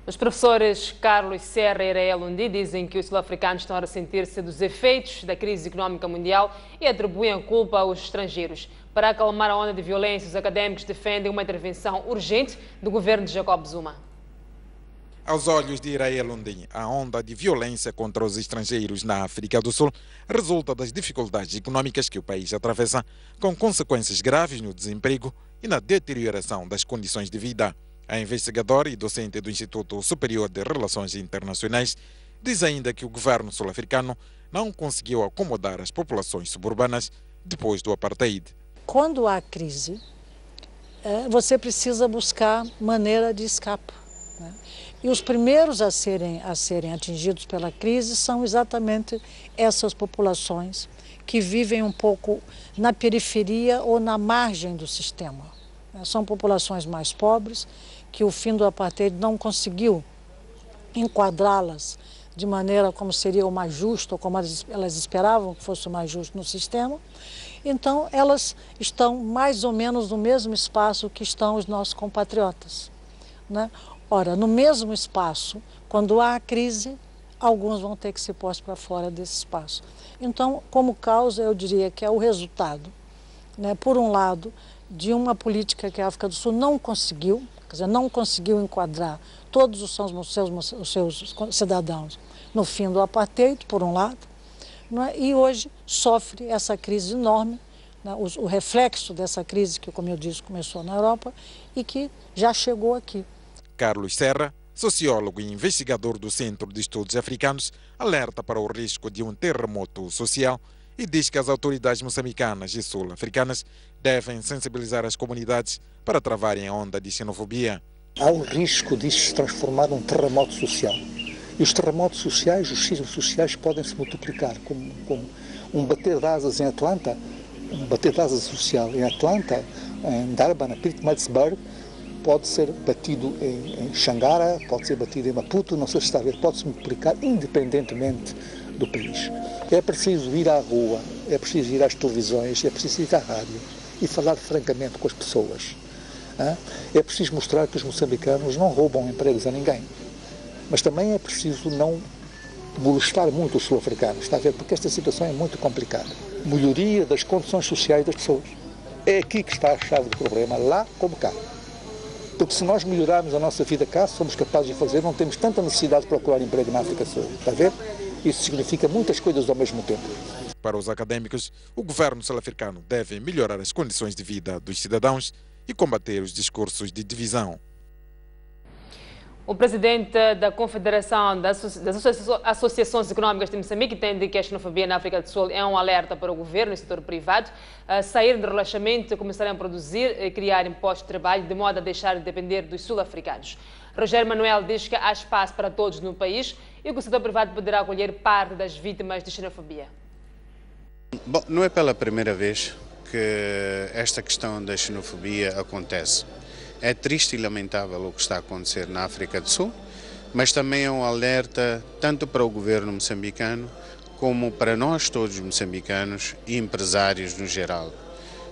Speaker 1: Os professores Carlos Serra e Irael Lundi dizem que os sul-africanos estão a ressentir-se dos efeitos da crise económica mundial e atribuem a culpa aos estrangeiros. Para acalmar a onda de violência, os académicos defendem uma intervenção urgente do governo de Jacob Zuma.
Speaker 10: Aos olhos de Irael Lundi, a onda de violência contra os estrangeiros na África do Sul resulta das dificuldades econômicas que o país atravessa, com consequências graves no desemprego e na deterioração das condições de vida. A investigadora e docente do Instituto Superior de Relações Internacionais diz ainda que o governo sul-africano não conseguiu acomodar as populações suburbanas depois do apartheid.
Speaker 5: Quando há crise, você precisa buscar maneira de escape, né? E os primeiros a serem atingidos pela crise são exatamente essas populações que vivem um pouco na periferia ou na margem do sistema. São populações mais pobres, que o fim do apartheid não conseguiu enquadrá-las de maneira como seria o mais justo, ou como elas esperavam que fosse o mais justo no sistema. Então, elas estão mais ou menos no mesmo espaço que estão os nossos compatriotas, né? Ora, no mesmo espaço, quando há crise, alguns vão ter que se pôr para fora desse espaço. Então, como causa, eu diria que é o resultado, né, por um lado, de uma política que a África do Sul não conseguiu, quer dizer, não conseguiu enquadrar todos os seus cidadãos no fim do apartheid, por um lado, né, e hoje sofre essa crise enorme, né, o reflexo dessa crise que, como eu disse, começou na Europa e que já chegou aqui.
Speaker 10: Carlos Serra, sociólogo e investigador do Centro de Estudos Africanos, alerta para o risco de um terremoto social e diz que as autoridades moçambicanas e sul-africanas devem sensibilizar as comunidades para travarem a onda de xenofobia.
Speaker 11: Há um risco disso se transformar num terremoto social. E os terremotos sociais, os sismos sociais podem se multiplicar, como um bater de asas em Atlanta, um bater de asas social em Atlanta, em Durban, em Pietermaritzburg, pode ser batido em Xangara, pode ser batido em Maputo, não sei se está a ver, pode se multiplicar independentemente do país. É preciso ir à rua, é preciso ir às televisões, é preciso ir à rádio e falar francamente com as pessoas. É preciso mostrar que os moçambicanos não roubam empregos a ninguém. Mas também é preciso não molestar muito os sul-africanos, está a ver? Porque esta situação é muito complicada. Melhoria das condições sociais das pessoas. É aqui que está a chave do problema, lá como cá. Porque se nós melhorarmos a nossa vida cá, somos capazes de fazer, não temos tanta necessidade de procurar emprego na África do Sul, está a ver? Isso significa muitas coisas ao mesmo tempo.
Speaker 10: Para os académicos, o governo sul-africano deve melhorar as condições de vida dos cidadãos e combater os discursos de divisão.
Speaker 1: O presidente da Confederação das Associações Económicas de Moçambique entende que a xenofobia na África do Sul é um alerta para o governo e o setor privado a sair do relaxamento e começarem a produzir e criar impostos de trabalho de modo a deixar de depender dos sul-africanos. Rogério Manuel diz que há espaço para todos no país e que o setor privado poderá acolher parte das vítimas de xenofobia.
Speaker 12: Bom, não é pela primeira vez que esta questão da xenofobia acontece. É triste e lamentável o que está a acontecer na África do Sul, mas também é um alerta tanto para o governo moçambicano como para nós todos moçambicanos e empresários no geral,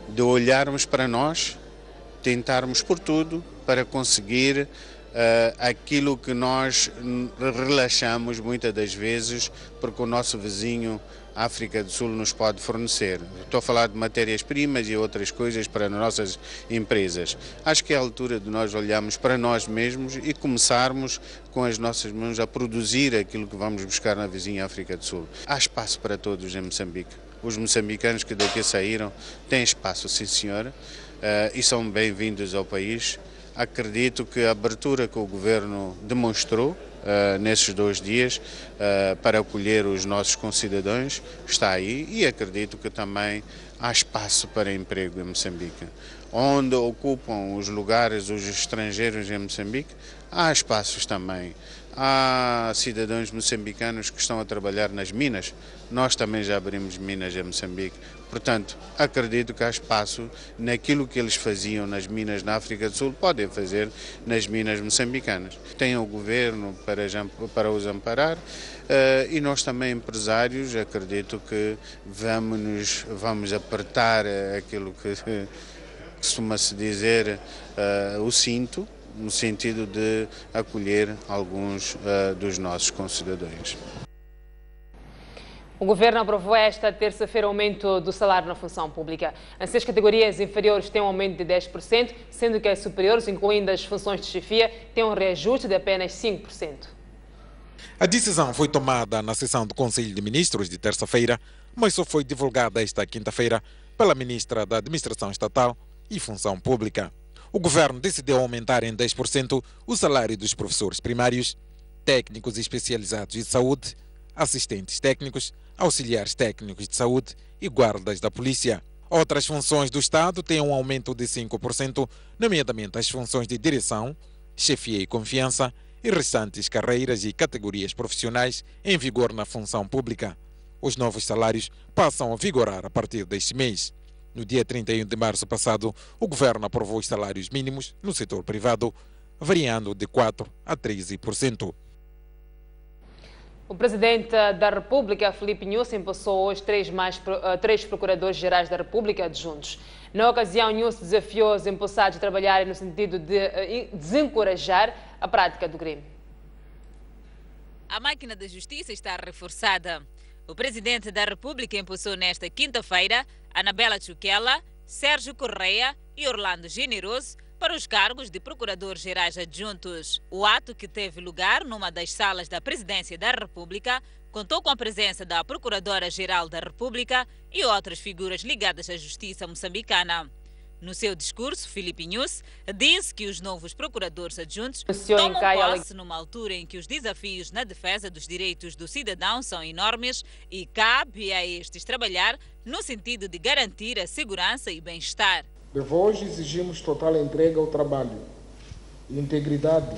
Speaker 12: de olharmos para nós, tentarmos por tudo para conseguir aquilo que nós relaxamos muitas das vezes porque o nosso vizinho África do Sul nos pode fornecer. Estou a falar de matérias-primas e outras coisas para as nossas empresas. Acho que é a altura de nós olharmos para nós mesmos e começarmos com as nossas mãos a produzir aquilo que vamos buscar na vizinha África do Sul. Há espaço para todos em Moçambique. Os moçambicanos que daqui saíram têm espaço, sim senhora, e são bem-vindos ao país. Acredito que a abertura que o governo demonstrou nesses 2 dias para acolher os nossos concidadãos está aí e acredito que também há espaço para emprego em Moçambique. Onde ocupam os lugares os estrangeiros em Moçambique, há espaços também. Há cidadãos moçambicanos que estão a trabalhar nas minas, nós também já abrimos minas em Moçambique. Portanto, acredito que há espaço naquilo que eles faziam nas minas na África do Sul, podem fazer nas minas moçambicanas. Tem o governo para os amparar e nós também, empresários, acredito que vamos apertar aquilo que costuma-se dizer o cinto, no sentido de acolher alguns dos nossos concidadãos.
Speaker 1: O governo aprovou esta terça-feira o aumento do salário na função pública. As 6 categorias inferiores têm um aumento de 10%, sendo que as superiores, incluindo as funções de chefia, têm um reajuste de apenas 5%.
Speaker 10: A decisão foi tomada na sessão do Conselho de Ministros de terça-feira, mas só foi divulgada esta quinta-feira pela ministra da Administração Estatal e Função Pública. o governo decidiu aumentar em 10% o salário dos professores primários, técnicos especializados de saúde, assistentes técnicos, auxiliares técnicos de saúde e guardas da polícia. Outras funções do Estado têm um aumento de 5%, nomeadamente as funções de direção, chefia e confiança e restantes carreiras e categorias profissionais em vigor na função pública. Os novos salários passam a vigorar a partir deste mês. No dia 31 de março passado, o governo aprovou os salários mínimos no setor privado, variando de 4% a 13%.
Speaker 1: O presidente da República, Filipe Nyusi, empossou hoje três procuradores-gerais da República adjuntos. Na ocasião, Nyusi desafiou os empossados a trabalharem no sentido de desencorajar a prática do crime.
Speaker 7: A máquina da justiça está reforçada. O presidente da República empossou nesta quinta-feira Anabela Chukela, Sérgio Correia e Orlando Generoso para os cargos de procuradores-gerais adjuntos. O ato, que teve lugar numa das salas da Presidência da República, contou com a presença da Procuradora-Geral da República e outras figuras ligadas à justiça moçambicana. No seu discurso, Filipe Nyusi disse que os novos procuradores adjuntos tomam posse numa altura em que os desafios na defesa dos direitos do cidadão são enormes e cabe a estes trabalhar no sentido de garantir a segurança e bem-estar.
Speaker 19: De vós exigimos total entrega ao trabalho, integridade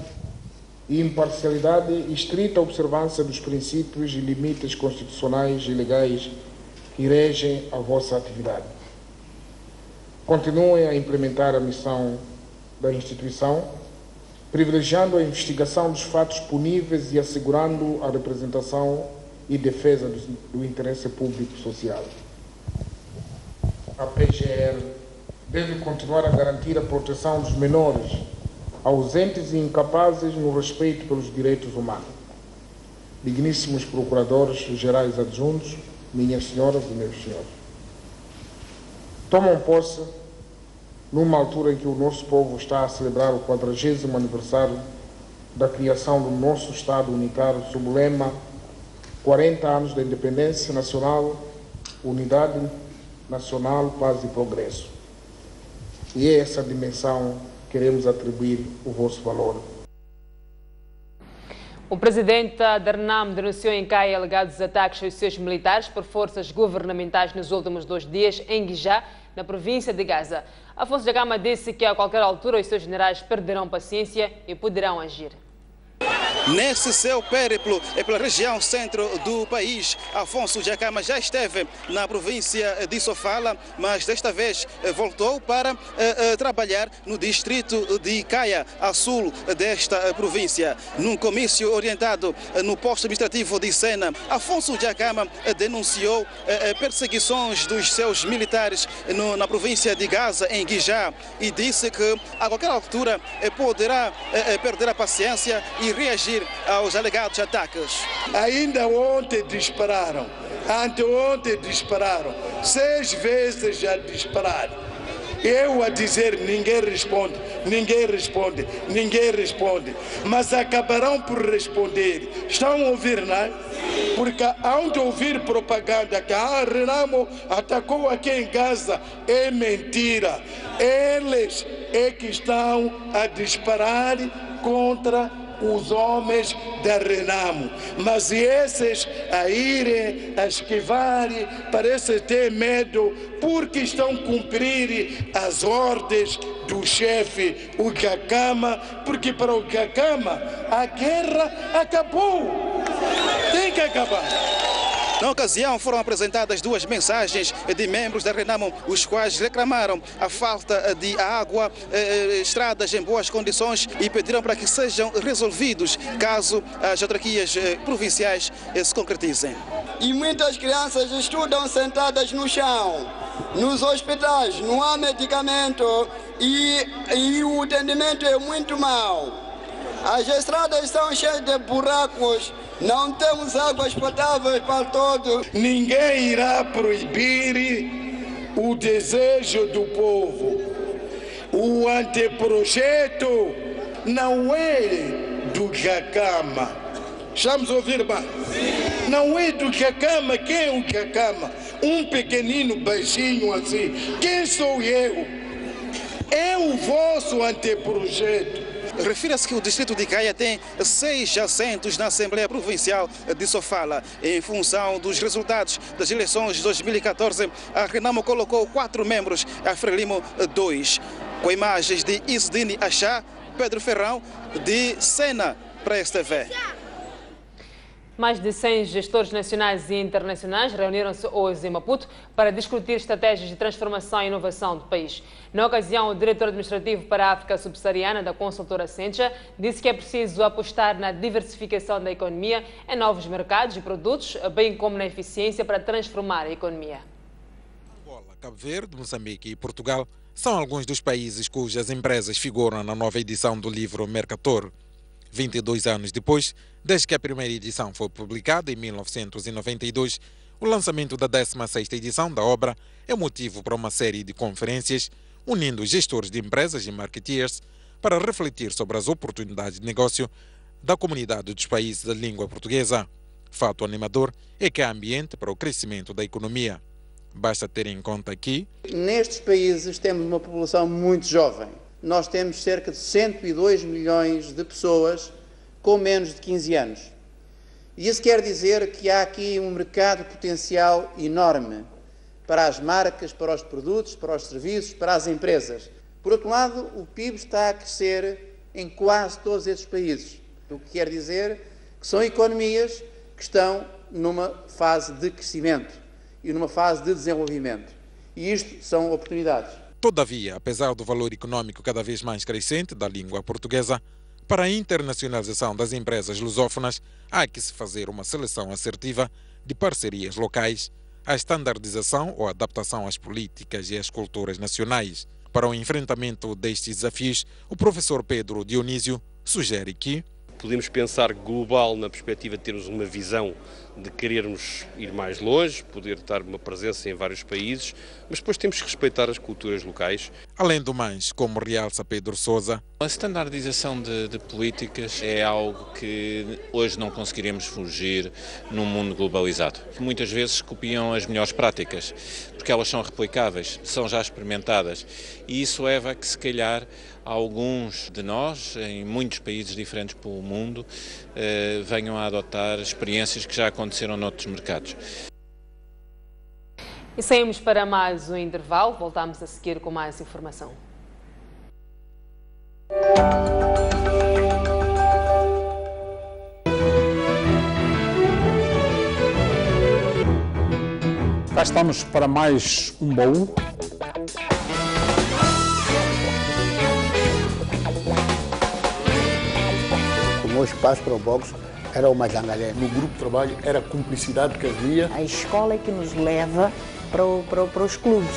Speaker 19: e imparcialidade e estrita observância dos princípios e limites constitucionais e legais que regem a vossa atividade. Continuem a implementar a missão da instituição, privilegiando a investigação dos fatos puníveis e assegurando a representação e defesa do interesse público social. A PGR deve continuar a garantir a proteção dos menores, ausentes e incapazes no respeito pelos direitos humanos. Digníssimos procuradores gerais adjuntos, minhas senhoras e meus senhores, tomam posse numa altura em que o nosso povo está a celebrar o 40º aniversário da criação do nosso Estado unitário sob o lema 40 anos da independência nacional, unidade nacional, paz e progresso. E é essa dimensão que queremos atribuir o vosso valor.
Speaker 1: O presidente da RENAM denunciou em Caia alegados ataques aos seus militares por forças governamentais nos últimos 2 dias em Guijá, na província de Gaza. Afonso Jacama disse que a qualquer altura os seus generais perderão paciência e poderão agir.
Speaker 13: Nesse seu périplo pela região centro do país, Afonso Jacama já esteve na província de Sofala, mas desta vez voltou para trabalhar no distrito de Caia, a sul desta província. Num comício orientado no posto administrativo de Sena, Afonso Jacama denunciou perseguições dos seus militares na província de Gaza, em Guijá, e disse que a qualquer altura poderá perder a paciência e reagir aos alegados ataques.
Speaker 22: Ainda ontem dispararam, anteontem dispararam, 6 vezes já dispararam. Eu a dizer ninguém responde, ninguém responde, ninguém responde, mas acabarão por responder. Estão a ouvir, não é? Porque hão de ouvir propaganda que a RENAM atacou aqui em Gaza. É mentira. Eles é que estão a disparar contra os homens da RENAM, mas esses a irem, a esquivarem, parece ter medo, porque estão a cumprir as ordens do chefe, o Jacama, porque para o Jacama a guerra acabou, tem que acabar.
Speaker 13: Na ocasião foram apresentadas 2 mensagens de membros da RENAM, os quais reclamaram a falta de água, estradas em boas condições e pediram para que sejam resolvidos caso as autarquias provinciais se concretizem.
Speaker 14: E muitas crianças estudam sentadas no chão, nos hospitais não há medicamento e o atendimento é muito mau. As estradas estão cheias de buracos, não temos águas potáveis para todos.
Speaker 22: Ninguém irá proibir o desejo do povo. O anteprojeto não é do Jacama. Estamos a ouvir bem? Não é do Jacama. Quem é o Jacama? Um pequenino baixinho assim. Quem sou eu? É o vosso anteprojeto.
Speaker 13: Refira-se que o distrito de Gaia tem 6 assentos na Assembleia Provincial de Sofala. Em função dos resultados das eleições de 2014, a Renamo colocou 4 membros, a Frelimo 2. Com imagens de Isdini Achá, Pedro Ferrão, de Sena, para a STV.
Speaker 1: Mais de 100 gestores nacionais e internacionais reuniram-se hoje em Maputo para discutir estratégias de transformação e inovação do país. Na ocasião, o diretor administrativo para a África Subsaariana da consultora Sencha disse que é preciso apostar na diversificação da economia, em novos mercados e produtos, bem como na eficiência para transformar a economia.
Speaker 10: Angola, Cabo Verde, Moçambique e Portugal são alguns dos países cujas empresas figuram na nova edição do livro Mercator. 22 anos depois, desde que a primeira edição foi publicada em 1992, o lançamento da 16ª edição da obra é motivo para uma série de conferências unindo gestores de empresas e marketeers para refletir sobre as oportunidades de negócio da comunidade dos países da língua portuguesa. Fato animador é que há ambiente para o crescimento da economia. Basta ter em conta que
Speaker 15: nestes países temos uma população muito jovem. Nós temos cerca de 102 milhões de pessoas com menos de 15 anos. E isso quer dizer que há aqui um mercado potencial enorme para as marcas, para os produtos, para os serviços, para as empresas. Por outro lado, o PIB está a crescer em quase todos esses países, o que quer dizer que são economias que estão numa fase de crescimento e numa fase de desenvolvimento. E isto são oportunidades.
Speaker 10: Todavia, apesar do valor econômico cada vez mais crescente da língua portuguesa, para a internacionalização das empresas lusófonas, há que se fazer uma seleção assertiva de parcerias locais, a standardização ou adaptação às políticas e às culturas nacionais. Para o enfrentamento destes desafios, o professor Pedro Dionísio sugere que
Speaker 16: podemos pensar global na perspectiva de termos uma visão de querermos ir mais longe, poder estar uma presença em vários países, mas depois temos que respeitar as culturas locais.
Speaker 10: Além do mais, como realça Pedro Sousa,
Speaker 17: a standardização de políticas é algo que hoje não conseguiremos fugir num mundo globalizado. Muitas vezes copiam as melhores práticas, porque elas são replicáveis, são já experimentadas, e isso leva a que, se calhar, alguns de nós, em muitos países diferentes pelo mundo, venham a adotar experiências que já aconteceram noutros mercados.
Speaker 1: E saímos para mais um intervalo, voltamos a seguir com mais informação.
Speaker 18: Cá estamos para mais um baú.
Speaker 20: O meu espaço para o boxe era o Mazangalé.
Speaker 22: No grupo de trabalho era a cumplicidade que havia.
Speaker 26: A escola é que nos leva para os clubes.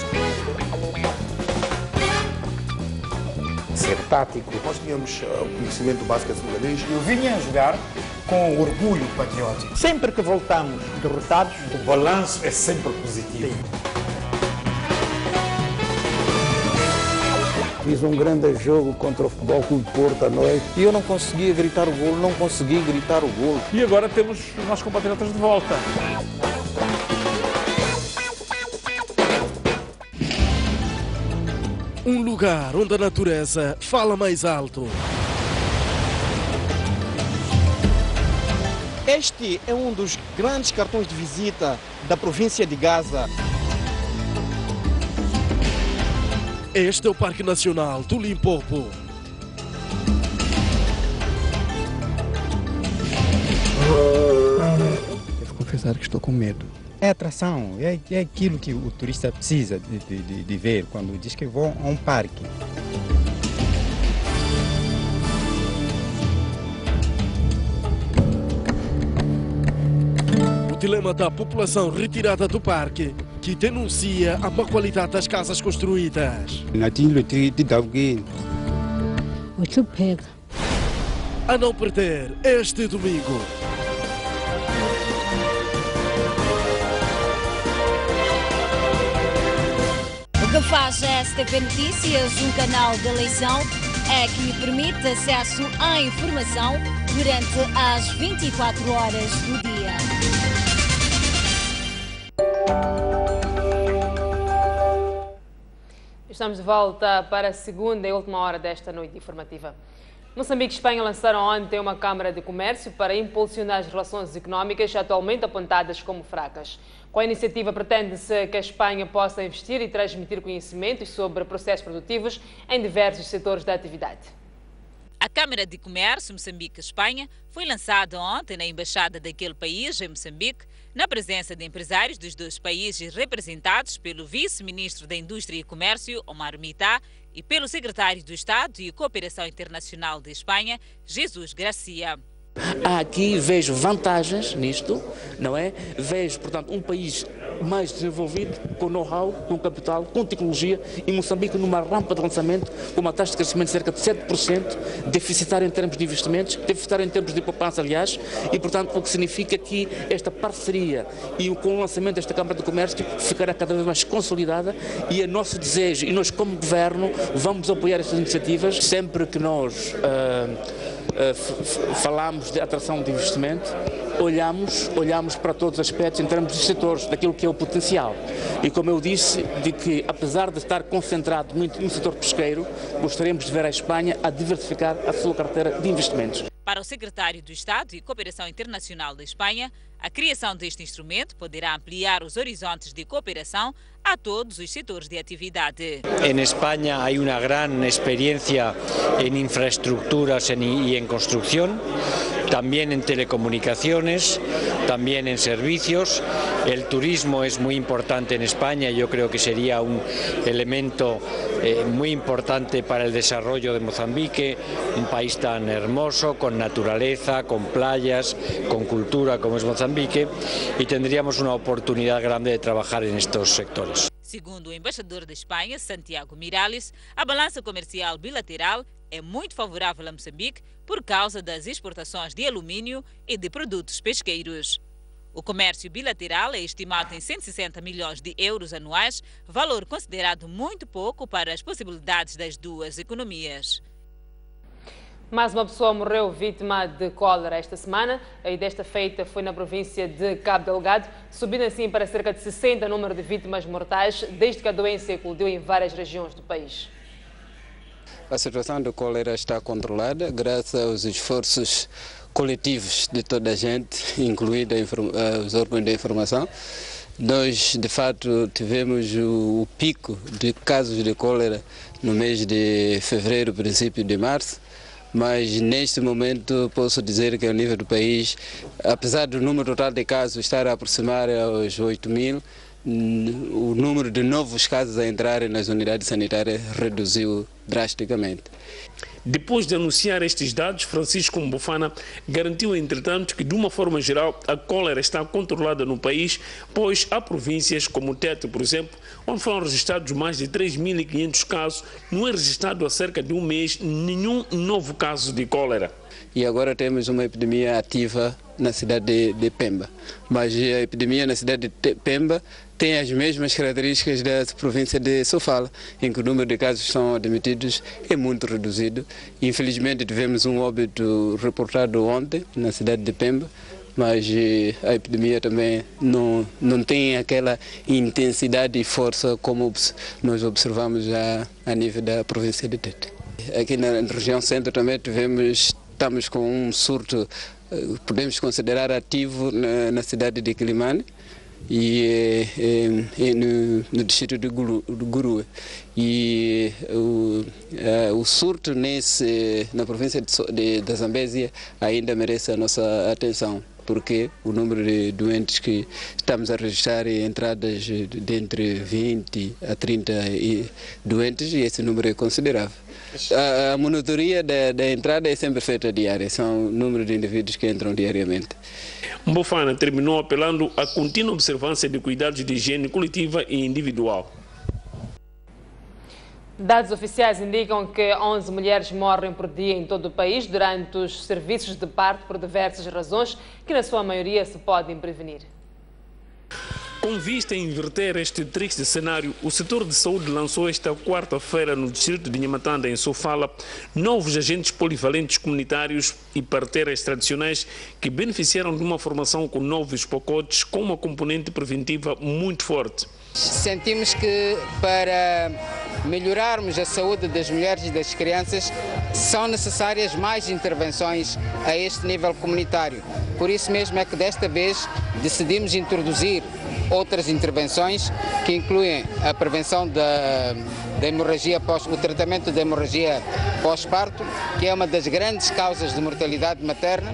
Speaker 18: Ser tático.
Speaker 22: Nós tínhamos o conhecimento básico de senegalês.
Speaker 18: Eu vinha a jogar com orgulho patriótico. Sempre que voltamos derrotados, o balanço é sempre positivo.
Speaker 20: Fiz um grande jogo contra o Futebol Clube Porto à noite.
Speaker 26: E eu não conseguia gritar o golo, não consegui gritar o golo.
Speaker 18: E agora temos os nossos compatriotas de volta.
Speaker 27: Um lugar onde a natureza fala mais alto.
Speaker 28: Este é um dos grandes cartões de visita da província de Gaza.
Speaker 27: Este é o Parque Nacional do Limpopo.
Speaker 28: Devo confessar que estou com medo.
Speaker 29: É atração, é aquilo que o turista precisa de ver quando diz que vou a um parque.
Speaker 27: O dilema da população retirada do parque, que denuncia a má qualidade das casas construídas. A não perder este domingo.
Speaker 30: O que faz a STV Notícias, um canal de eleição, é que lhe permite acesso à informação durante as 24 horas do dia.
Speaker 1: Estamos de volta para a segunda e última hora desta noite informativa. Moçambique e Espanha lançaram ontem uma Câmara de Comércio para impulsionar as relações económicas atualmente apontadas como fracas. Com a iniciativa pretende-se que a Espanha possa investir e transmitir conhecimentos sobre processos produtivos em diversos setores da atividade.
Speaker 7: A Câmara de Comércio Moçambique-Espanha foi lançada ontem na Embaixada daquele país, em Moçambique, na presença de empresários dos dois países representados pelo Vice-Ministro da Indústria e Comércio, Omar Mita, e pelo Secretário do Estado e Cooperação Internacional de Espanha, Jesus Garcia.
Speaker 2: Aqui vejo vantagens nisto, não é? Vejo, portanto, um país mais desenvolvido, com know-how, com capital, com tecnologia, e Moçambique numa rampa de lançamento, com uma taxa de crescimento de cerca de 7%, deficitário em termos de investimentos, deficitário em termos de poupança, aliás, e, portanto, o que significa que esta parceria e com o lançamento desta Câmara de Comércio ficará cada vez mais consolidada, e é nosso desejo, e nós como Governo vamos apoiar estas iniciativas sempre que nós falamos de atração de investimento, olhamos para todos os aspectos em termos de setores, daquilo que é o potencial. E como eu disse, de que apesar de estar concentrado muito no setor pesqueiro, gostaríamos de ver a Espanha a diversificar a sua carteira de investimentos.
Speaker 7: Para o Secretário do Estado e Cooperação Internacional da Espanha, a criação deste instrumento poderá ampliar os horizontes de cooperação a todos os setores de atividade.
Speaker 3: En España hay una gran experiencia en infraestructuras y en construcción, también en telecomunicaciones, también en servicios. El turismo es muy importante en España y yo creo que sería un elemento muy importante para el desarrollo de Mozambique, un país tan hermoso, con naturaleza, con playas, con cultura como es Mozambique, y tendríamos una oportunidad grande de trabajar en estos sectores.
Speaker 7: Segundo o embaixador da Espanha, Santiago Miralles, a balança comercial bilateral é muito favorável a Moçambique por causa das exportações de alumínio e de produtos pesqueiros. O comércio bilateral é estimado em 160 milhões de euros anuais, valor considerado muito pouco para as possibilidades das duas economias.
Speaker 1: Mais uma pessoa morreu vítima de cólera esta semana e desta feita foi na província de Cabo Delgado, subindo assim para cerca de 60 o número de vítimas mortais desde que a doença eclodiu em várias regiões do país.
Speaker 4: A situação de cólera está controlada graças aos esforços coletivos de toda a gente, incluindo os órgãos de informação. Nós, de fato, tivemos o pico de casos de cólera no mês de fevereiro, princípio de março. Mas neste momento posso dizer que ao nível do país, apesar do número total de casos estar a aproximar aos 8.000, o número de novos casos a entrarem nas unidades sanitárias reduziu drasticamente.
Speaker 6: Depois de anunciar estes dados, Francisco Mbofana garantiu, entretanto, que de uma forma geral a cólera está controlada no país, pois há províncias como Tete, por exemplo, onde foram registrados mais de 3.500 casos, não é registrado há cerca de um mês nenhum novo caso de cólera.
Speaker 4: E agora temos uma epidemia ativa na cidade de Pemba, mas a epidemia na cidade de Pemba tem as mesmas características da província de Sofala, em que o número de casos que são admitidos é muito reduzido. Infelizmente tivemos um óbito reportado ontem na cidade de Pemba, mas a epidemia também não tem aquela intensidade e força como nós observamos a nível da província de Tete. Aqui na região centro também estamos com um surto, podemos considerar ativo na cidade de Quilimane e no distrito de Gurue. E o surto na província da Zambésia ainda merece a nossa atenção, porque o número de doentes que estamos a registrar é entradas de entre 20 a 30 doentes, e esse número é considerável. A monitoria da entrada é sempre feita diária, são o número de indivíduos que entram diariamente.
Speaker 6: Mbofana terminou apelando à contínua observância de cuidados de higiene coletiva e individual.
Speaker 1: Dados oficiais indicam que 11 mulheres morrem por dia em todo o país durante os serviços de parto por diversas razões que na sua maioria se podem prevenir.
Speaker 6: Com vista a inverter este triste cenário, o setor de saúde lançou esta quarta-feira no distrito de Nhamatanda, em Sofala, novos agentes polivalentes comunitários e parteiras tradicionais que beneficiaram de uma formação com novos pacotes com uma componente preventiva muito forte.
Speaker 8: Sentimos que para
Speaker 5: melhorarmos a saúde das mulheres e das crianças, são necessárias mais intervenções a este nível comunitário. Por isso mesmo é que desta vez decidimos introduzir outras intervenções que incluem a prevenção da hemorragia o tratamento da hemorragia pós-parto, que é uma das grandes causas de mortalidade materna,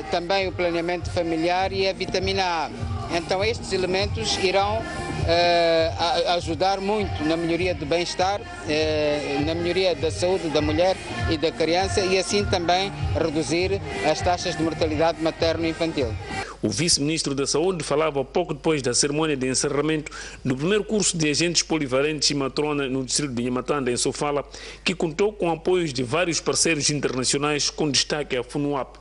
Speaker 5: também o planeamento familiar e a vitamina A. Então estes elementos irão ajudar muito na melhoria do bem-estar, na melhoria da saúde da mulher e da criança e assim também reduzir as taxas de mortalidade materno-infantil.
Speaker 6: O vice-ministro da Saúde falava pouco depois da cerimônia de encerramento do primeiro curso de agentes polivalentes e matrona no distrito de Nhamatanda, em Sofala, que contou com apoios de vários parceiros internacionais, com destaque à FUNUAP.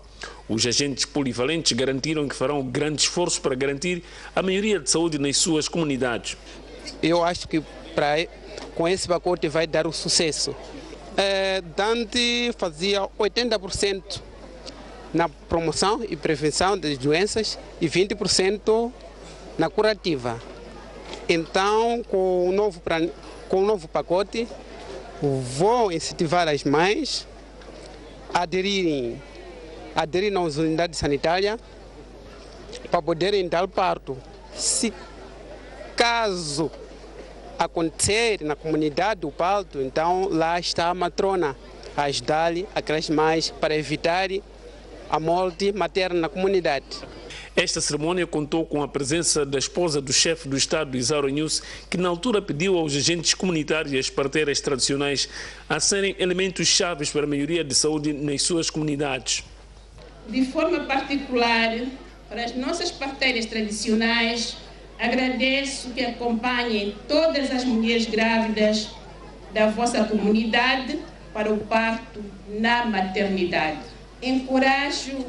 Speaker 6: Os agentes polivalentes garantiram que farão grande esforço para garantir a melhoria de saúde nas suas comunidades.
Speaker 8: Eu acho que com esse pacote vai dar o sucesso. Dante fazia 80% na promoção e prevenção das doenças e 20% na curativa. Então, com o novo pacote, vou incentivar as mães a aderirem às unidades sanitárias para poderem dar parto. Se caso acontecer na comunidade o parto, então lá está a matrona a ajudar aquelas mães para evitar a morte materna na comunidade.
Speaker 6: Esta cerimônia contou com a presença da esposa do chefe do Estado, Izaro News, que na altura pediu aos agentes comunitários e às parteiras tradicionais a serem elementos chaves para a melhoria de saúde nas suas comunidades.
Speaker 9: De forma particular, para as nossas parteiras tradicionais, agradeço que acompanhem todas as mulheres grávidas da vossa comunidade para o parto na maternidade. Encorajo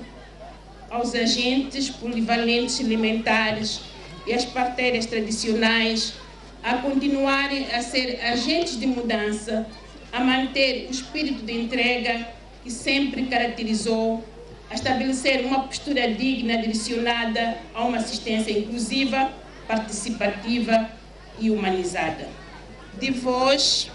Speaker 9: aos agentes polivalentes alimentares e as parteiras tradicionais a continuarem a ser agentes de mudança, a manter o espírito de entrega que sempre caracterizou, a estabelecer uma postura digna direcionada a uma assistência inclusiva, participativa e humanizada. De vós,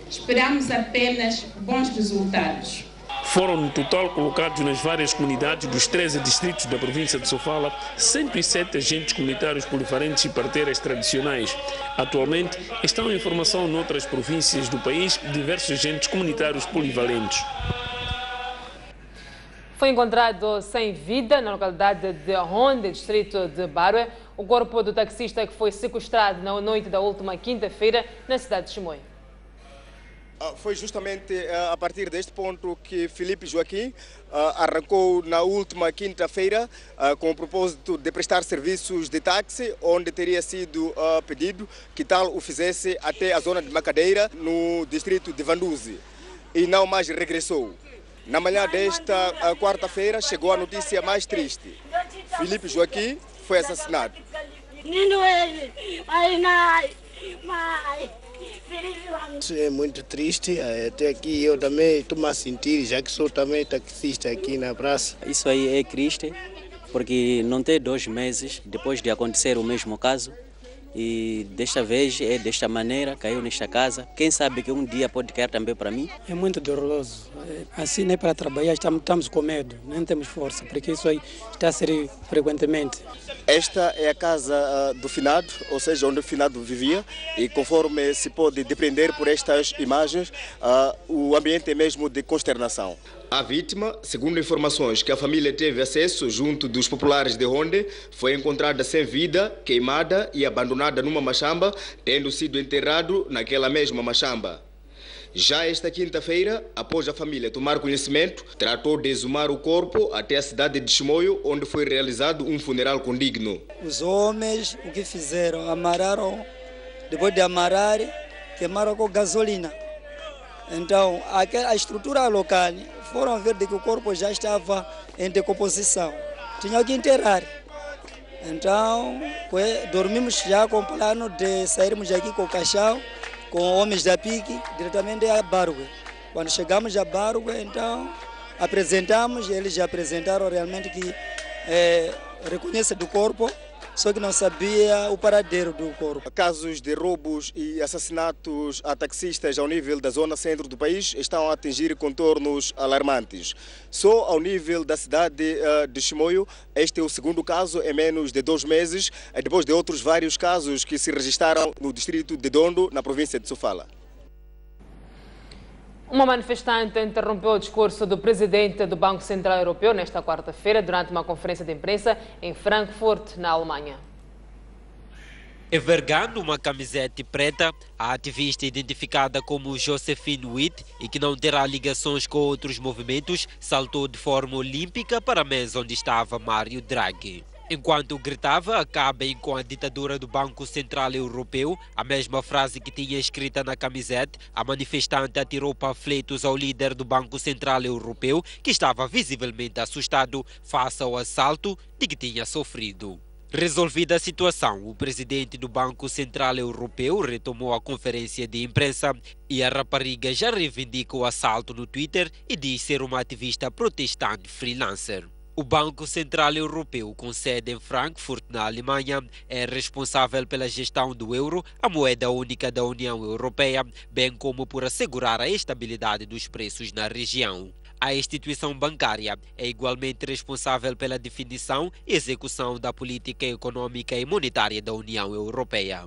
Speaker 9: esperamos apenas bons resultados.
Speaker 6: Foram no total colocados nas várias comunidades dos 13 distritos da província de Sofala 107 agentes comunitários polivalentes e parteiras tradicionais. Atualmente estão em formação noutras províncias do país diversos agentes comunitários polivalentes.
Speaker 1: Foi encontrado sem vida na localidade de Honde, distrito de Barwe, o corpo do taxista que foi sequestrado na noite da última quinta-feira na cidade de Chimoio.
Speaker 11: Foi justamente a partir deste ponto que Filipe Joaquim arrancou na última quinta-feira com o propósito de prestar serviços de táxi, onde teria sido pedido que tal o fizesse até a zona de Macadeira, no distrito de Vanduzi, e não mais regressou. Na manhã desta quarta-feira chegou a notícia mais triste. Filipe Joaquim foi assassinado.
Speaker 12: É muito triste, até aqui eu também estou a sentir, já que sou também taxista aqui na praça.
Speaker 19: Isso aí é triste, porque não tem 2 meses depois de acontecer o mesmo caso. E desta vez é desta maneira, caiu nesta casa. Quem sabe que um dia pode cair também para mim.
Speaker 21: É muito doloroso. Assim, nem para trabalhar estamos com medo, nem temos força, porque isso aí está a ser frequentemente.
Speaker 11: Esta é a casa do finado, ou seja, onde o finado vivia, e conforme se pode depreender por estas imagens, o ambiente é mesmo de consternação. A vítima, segundo informações que a família teve acesso junto dos populares de Honde, foi encontrada sem vida, queimada e abandonada numa machamba, tendo sido enterrado naquela mesma machamba. Já esta quinta-feira, após a família tomar conhecimento, tratou de exumar o corpo até a cidade de Chimoio, onde foi realizado um funeral condigno.
Speaker 23: Os homens, o que fizeram? Amarraram, depois de amarrar, queimaram com gasolina. Então, a estrutura local, foram ver de que o corpo já estava em decomposição. Tinham que enterrar. Então, dormimos já com o plano de sairmos aqui com o caixão, com homens da PIC, diretamente a Barwe. Quando chegamos a Barwe, então, apresentamos, eles já apresentaram realmente que reconhecem do corpo só que não sabia o paradeiro do corpo.
Speaker 11: Casos de roubos e assassinatos a taxistas ao nível da zona centro do país estão a atingir contornos alarmantes. Só ao nível da cidade de Chimoio, este é o segundo caso em menos de 2 meses, depois de outros vários casos que se registraram no distrito de Dondo, na província de Sofala.
Speaker 1: Uma manifestante interrompeu o discurso do presidente do Banco Central Europeu nesta quarta-feira durante uma conferência de imprensa em Frankfurt, na Alemanha.
Speaker 10: Envergando uma camiseta preta, a ativista identificada como Josephine Witt e que não terá ligações com outros movimentos, saltou de forma olímpica para a mesa onde estava Mário Draghi. Enquanto gritava "acabem com a ditadura do Banco Central Europeu", a mesma frase que tinha escrita na camiseta, a manifestante atirou panfletos ao líder do Banco Central Europeu, que estava visivelmente assustado face ao assalto de que tinha sofrido. Resolvida a situação, o presidente do Banco Central Europeu retomou a conferência de imprensa e a rapariga já reivindica o assalto no Twitter e diz ser uma ativista protestante freelancer. O Banco Central Europeu, com sede em Frankfurt, na Alemanha, é responsável pela gestão do euro, a moeda única da União Europeia, bem como por assegurar a estabilidade dos preços na região. A instituição bancária é igualmente responsável pela definição e execução da política econômica e monetária da União Europeia.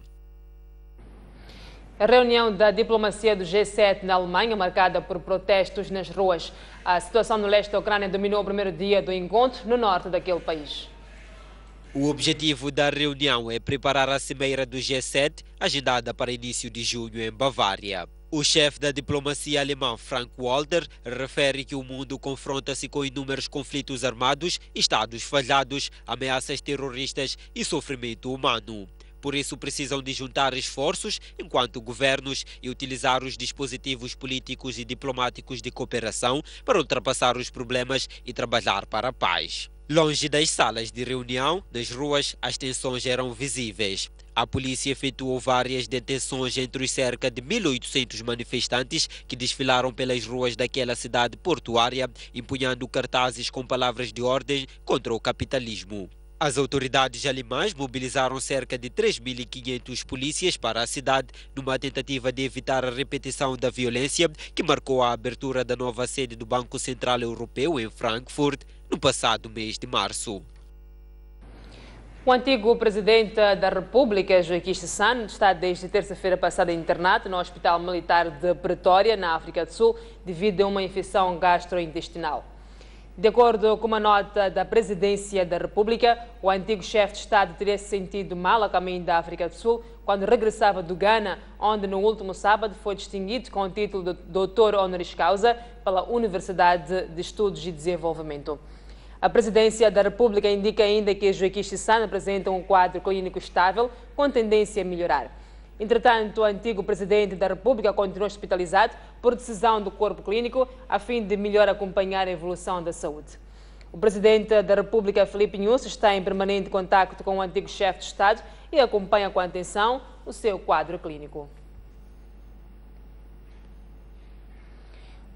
Speaker 1: A reunião da diplomacia do G7 na Alemanha, marcada por protestos nas ruas. A situação no leste da Ucrânia dominou o primeiro dia do encontro no norte daquele país.
Speaker 10: O objetivo da reunião é preparar a cimeira do G7, agendada para início de junho em Bavária. O chefe da diplomacia alemã, Frank Walter, refere que o mundo confronta-se com inúmeros conflitos armados, estados falhados, ameaças terroristas e sofrimento humano. Por isso precisam de juntar esforços enquanto governos e utilizar os dispositivos políticos e diplomáticos de cooperação para ultrapassar os problemas e trabalhar para a paz. Longe das salas de reunião, nas ruas, as tensões eram visíveis. A polícia efetuou várias detenções entre os cerca de 1.800 manifestantes que desfilaram pelas ruas daquela cidade portuária, empunhando cartazes com palavras de ordem contra o capitalismo. As autoridades alemãs mobilizaram cerca de 3.500 polícias para a cidade numa tentativa de evitar a repetição da violência que marcou a abertura da nova sede do Banco Central Europeu em Frankfurt no passado mês de março.
Speaker 1: O antigo presidente da República, Joaquim Chissano, está desde terça-feira passada internado no Hospital Militar de Pretória, na África do Sul, devido a uma infecção gastrointestinal. De acordo com uma nota da Presidência da República, o antigo chefe de Estado teria se sentido mal a caminho da África do Sul quando regressava do Ghana, onde no último sábado foi distinguido com o título de doutor honoris causa pela Universidade de Estudos e Desenvolvimento. A Presidência da República indica ainda que Joaquim Chissano apresenta um quadro clínico estável com tendência a melhorar. Entretanto, o antigo presidente da República continua hospitalizado por decisão do corpo clínico a fim de melhor acompanhar a evolução da saúde. O presidente da República, Filipe Nyusi, está em permanente contacto com o antigo chefe de Estado e acompanha com atenção o seu quadro clínico.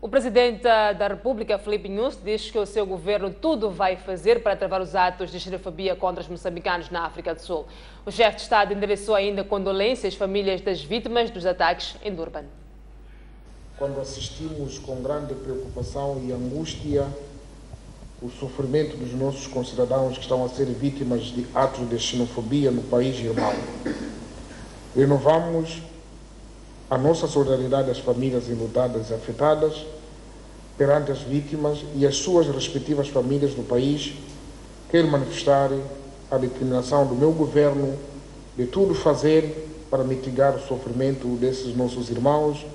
Speaker 1: O presidente da República, Filipe Nyusi, diz que o seu governo tudo vai fazer para travar os atos de xenofobia contra os moçambicanos na África do Sul. O chefe de Estado endereçou ainda condolências às famílias das vítimas dos ataques em Durban.
Speaker 13: Quando assistimos com grande preocupação e angústia o sofrimento dos nossos concidadãos que estão a ser vítimas de atos de xenofobia no país irmão, renovamos a nossa solidariedade às famílias enlutadas e afetadas perante as vítimas e as suas respectivas famílias do país. Quero manifestar a determinação do meu governo de tudo fazer para mitigar o sofrimento desses nossos irmãos,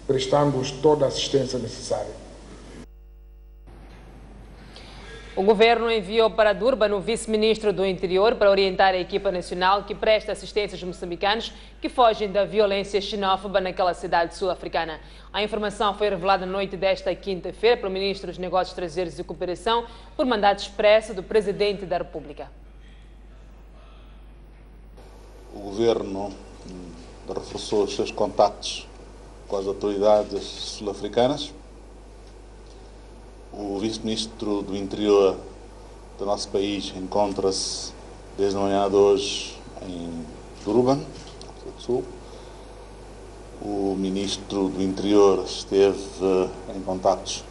Speaker 13: prestando-os toda a assistência necessária.
Speaker 1: O governo enviou para Durban o vice-ministro do Interior para orientar a equipa nacional que presta assistência aos moçambicanos que fogem da violência xenófoba naquela cidade sul-africana. A informação foi revelada na noite desta quinta-feira pelo ministro dos Negócios Estrangeiros e Cooperação por mandato expresso do presidente da República.
Speaker 14: O governo reforçou os seus contactos com as autoridades sul-africanas. O vice-ministro do Interior do nosso país encontra-se desde a manhã de hoje em Durban, África do Sul. O Ministro do Interior esteve em contactos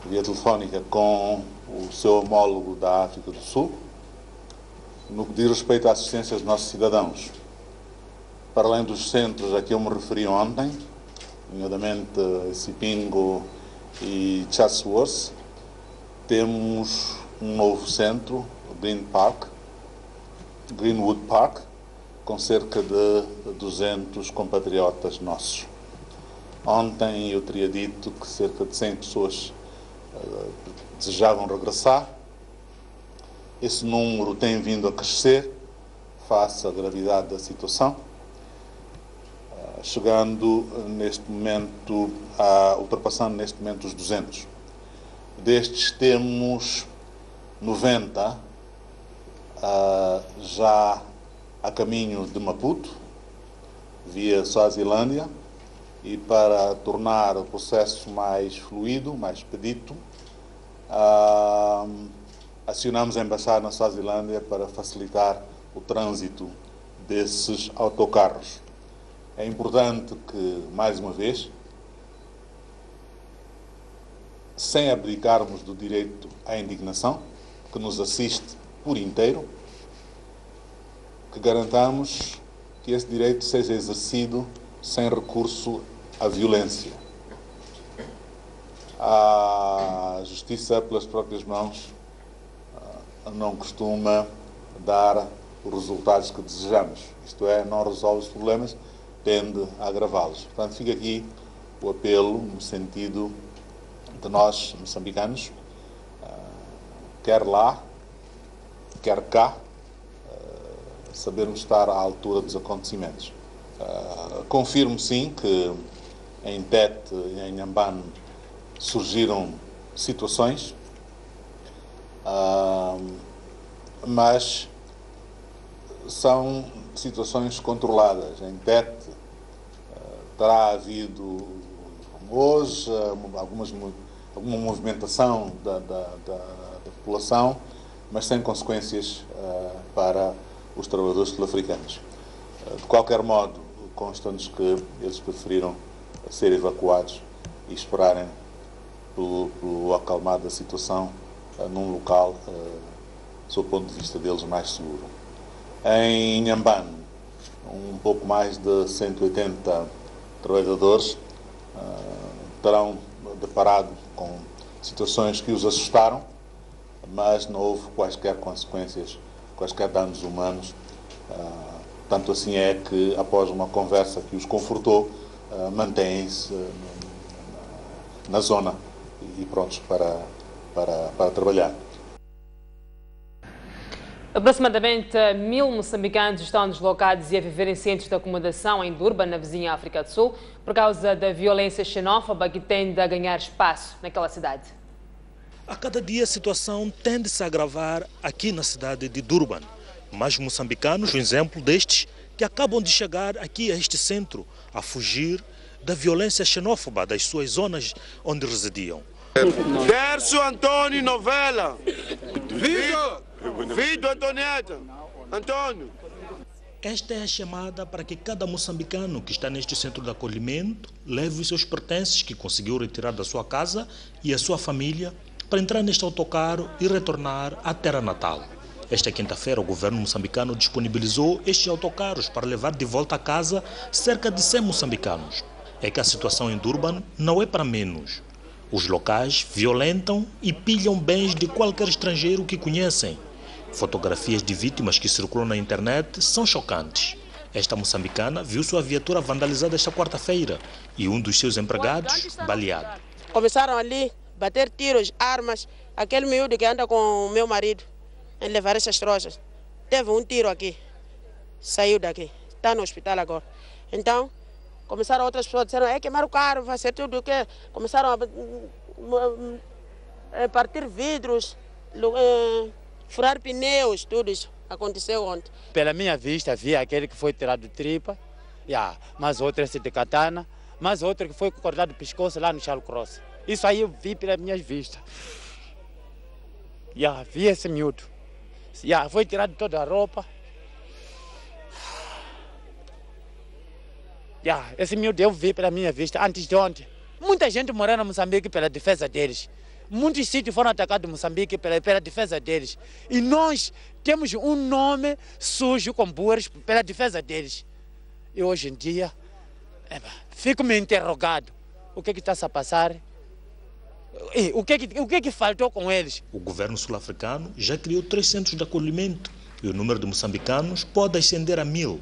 Speaker 14: via telefónica com o seu homólogo da África do Sul, no que diz respeito à assistência dos nossos cidadãos. Para além dos centros a que eu me referi ontem, nomeadamente Sipingo e Chatsworth, temos um novo centro, Greenwood Park, com cerca de 200 compatriotas nossos. Ontem eu teria dito que cerca de 100 pessoas desejavam regressar. Esse número tem vindo a crescer face à gravidade da situação, chegando neste momento, ultrapassando neste momento os 200. Destes temos 90 já a caminho de Maputo, via Suazilândia, e para tornar o processo mais fluido, mais expedito, acionamos a Embaixada na Suazilândia para facilitar o trânsito desses autocarros. É importante que, mais uma vez, sem abdicarmos do direito à indignação, que nos assiste por inteiro, que garantamos que esse direito seja exercido sem recurso à violência. A justiça pelas próprias mãos não costuma dar os resultados que desejamos. Isto é, não resolve os problemas, tende a agravá-los. Portanto, fica aqui o apelo no sentido de nós, moçambicanos, quer lá, quer cá, sabermos estar à altura dos acontecimentos. Confirmo, sim, que em Tete e em Inhambane surgiram situações, mas são situações controladas. Em Tete terá havido hoje alguma movimentação da população, mas sem consequências para os trabalhadores sul-africanos. De qualquer modo, consta-nos que eles preferiram ser evacuados e esperarem pelo acalmar da situação num local, sob o ponto de vista deles, mais seguro. Em Inhambane, um pouco mais de 180 trabalhadores terão deparado com situações que os assustaram, mas não houve quaisquer consequências, quaisquer danos humanos. Tanto assim é que, após uma conversa que os confortou, mantêm-se na zona e prontos para trabalhar.
Speaker 1: Aproximadamente 1000 moçambicanos estão deslocados e a viver em centros de acomodação em Durban, na vizinha África do Sul, por causa da violência xenófoba que tende a ganhar espaço naquela cidade.
Speaker 15: A cada dia a situação tende-se a agravar aqui na cidade de Durban. Mais moçambicanos, um exemplo destes, que acabam de chegar aqui a este centro a fugir da violência xenófoba das suas zonas onde residiam.
Speaker 16: Terço Antônio Novela. Vitor Antonieta. Antônio.
Speaker 15: Esta é a chamada para que cada moçambicano que está neste centro de acolhimento leve os seus pertences que conseguiu retirar da sua casa e a sua família para entrar neste autocarro e retornar à terra natal. Esta quinta-feira, o governo moçambicano disponibilizou estes autocarros para levar de volta a casa cerca de 100 moçambicanos. É que a situação em Durban não é para menos. Os locais violentam e pilham bens de qualquer estrangeiro que conhecem. Fotografias de vítimas que circulam na internet são chocantes. Esta moçambicana viu sua viatura vandalizada esta quarta-feira e um dos seus empregados baleado.
Speaker 17: Começaram ali a bater tiros, armas. Aquele miúdo que anda com o meu marido em levar essas trouxas. Teve um tiro aqui, saiu daqui, está no hospital agora. Então, começaram outras pessoas, disseram, queimar o carro, vai ser tudo o que. Começaram a partir vidros, furar pneus, tudo isso aconteceu ontem.
Speaker 18: Pela minha vista, vi aquele que foi tirado de tripa, mas outro esse de katana, mas outro que foi cortado do pescoço lá no Charles Cross. Isso aí eu vi pelas minhas vistas. Vi esse miúdo. Foi tirado toda a roupa. Esse miúdo eu vi pela minha vista antes de ontem. Muita gente morando em Moçambique pela defesa deles. Muitos sítios foram atacados em Moçambique pela defesa deles. E nós temos um nome sujo com boas pela defesa deles. E hoje em dia, fico me interrogado. O que está a passar? E o que faltou com eles?
Speaker 15: O governo sul-africano já criou 3 centros de acolhimento e o número de moçambicanos pode ascender a 1000.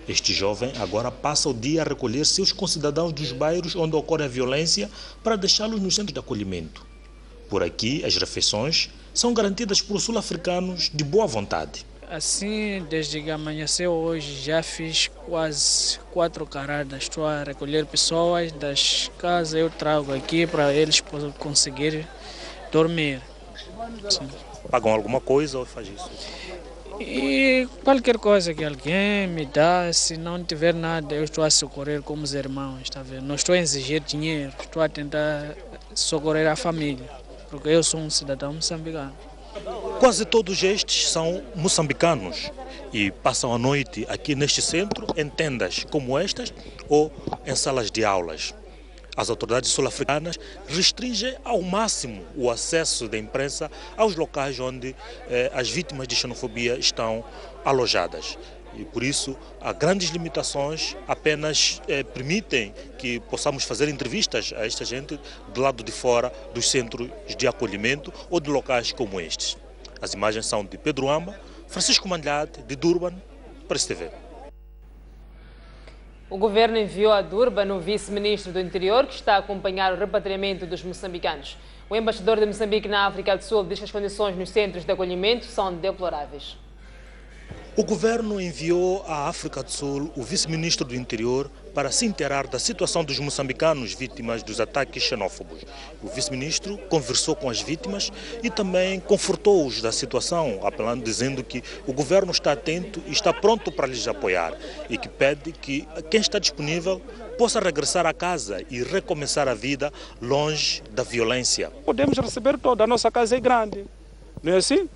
Speaker 15: Este jovem agora passa o dia a recolher seus concidadãos dos bairros onde ocorre a violência para deixá-los nos centros de acolhimento. Por aqui, as refeições são garantidas por sul-africanos de boa vontade.
Speaker 2: Assim, desde que amanheceu hoje, já fiz quase 4 caradas. Estou a recolher pessoas das casas, eu trago aqui para eles conseguirem dormir. Sim.
Speaker 15: Pagam alguma coisa ou faz isso?
Speaker 2: E qualquer coisa que alguém me dá, se não tiver nada, eu estou a socorrer como os irmãos, está vendo? Não estou a exigir dinheiro, estou a tentar socorrer a família, porque eu sou um cidadão moçambicano.
Speaker 15: Quase todos estes são moçambicanos e passam a noite aqui neste centro em tendas como estas ou em salas de aulas. As autoridades sul-africanas restringem ao máximo o acesso da imprensa aos locais onde as vítimas de xenofobia estão alojadas. E por isso há grandes limitações, apenas permitem que possamos fazer entrevistas a esta gente do lado de fora dos centros de acolhimento ou de locais como estes. As imagens são de Pedro Amba, Francisco Manlhade, de Durban, para a STV.
Speaker 1: O governo enviou a Durban o vice-ministro do Interior, que está a acompanhar o repatriamento dos moçambicanos. O embaixador de Moçambique na África do Sul diz que as condições nos centros de acolhimento são deploráveis.
Speaker 15: O governo enviou à África do Sul o vice-ministro do Interior para se inteirar da situação dos moçambicanos vítimas dos ataques xenófobos. O vice-ministro conversou com as vítimas e também confortou-os da situação, apelando, dizendo que o governo está atento e está pronto para lhes apoiar e que pede que quem está disponível possa regressar a casa e recomeçar a vida longe da violência.
Speaker 20: Podemos receber toda, a nossa casa é grande, não é assim?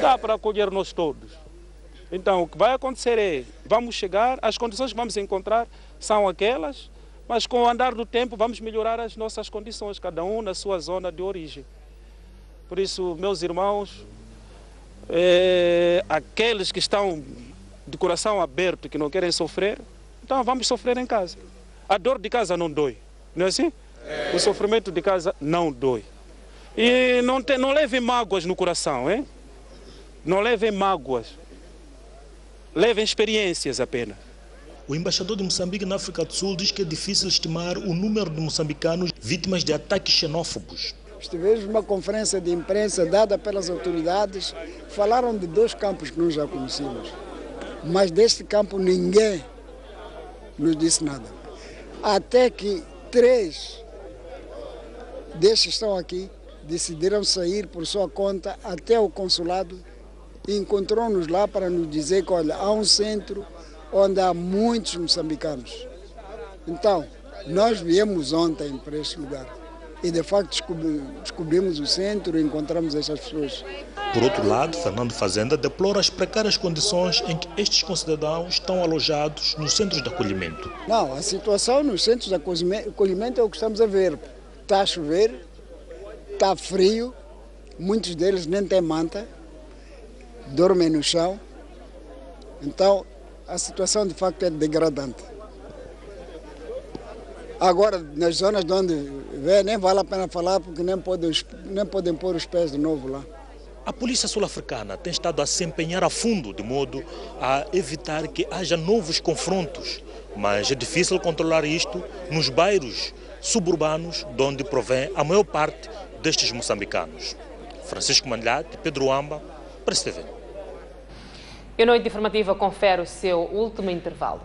Speaker 20: Dá para acolher nós todos. Então, o que vai acontecer é, vamos chegar, as condições que vamos encontrar são aquelas, mas com o andar do tempo vamos melhorar as nossas condições, cada um na sua zona de origem. Por isso, meus irmãos, aqueles que estão de coração aberto, que não querem sofrer, então vamos sofrer em casa. A dor de casa não dói, não é assim? O sofrimento de casa não dói. E não levem mágoas no coração, hein? Não levem mágoas. Levem experiências apenas.
Speaker 15: O embaixador de Moçambique na África do Sul diz que é difícil estimar o número de moçambicanos vítimas de ataques xenófobos.
Speaker 22: Estivemos numa conferência de imprensa dada pelas autoridades, falaram de 2 campos que nós já conhecemos, mas deste campo ninguém nos disse nada. Até que 3 destes que estão aqui decidiram sair por sua conta até o consulado e encontrou-nos lá para nos dizer que, olha, há um centro onde há muitos moçambicanos. Então, nós viemos ontem para este lugar e, de facto, descobrimos o centro e encontramos estas pessoas.
Speaker 15: Por outro lado, Fernando Fazenda deplora as precárias condições em que estes concidadãos estão alojados nos centros de acolhimento.
Speaker 22: Não, a situação nos centros de acolhimento é o que estamos a ver. Está a chover, está frio, muitos deles nem têm manta, dormem no chão, então a situação de facto é degradante. Agora, nas zonas de onde vem, nem vale a pena falar porque nem podem pôr os pés de novo lá.
Speaker 15: A polícia sul-africana tem estado a se empenhar a fundo de modo a evitar que haja novos confrontos, mas é difícil controlar isto nos bairros suburbanos de onde provém a maior parte destes moçambicanos. Francisco Manlhade, Pedro Amba, para a STV.
Speaker 1: E a Noite Informativa confere o seu último intervalo.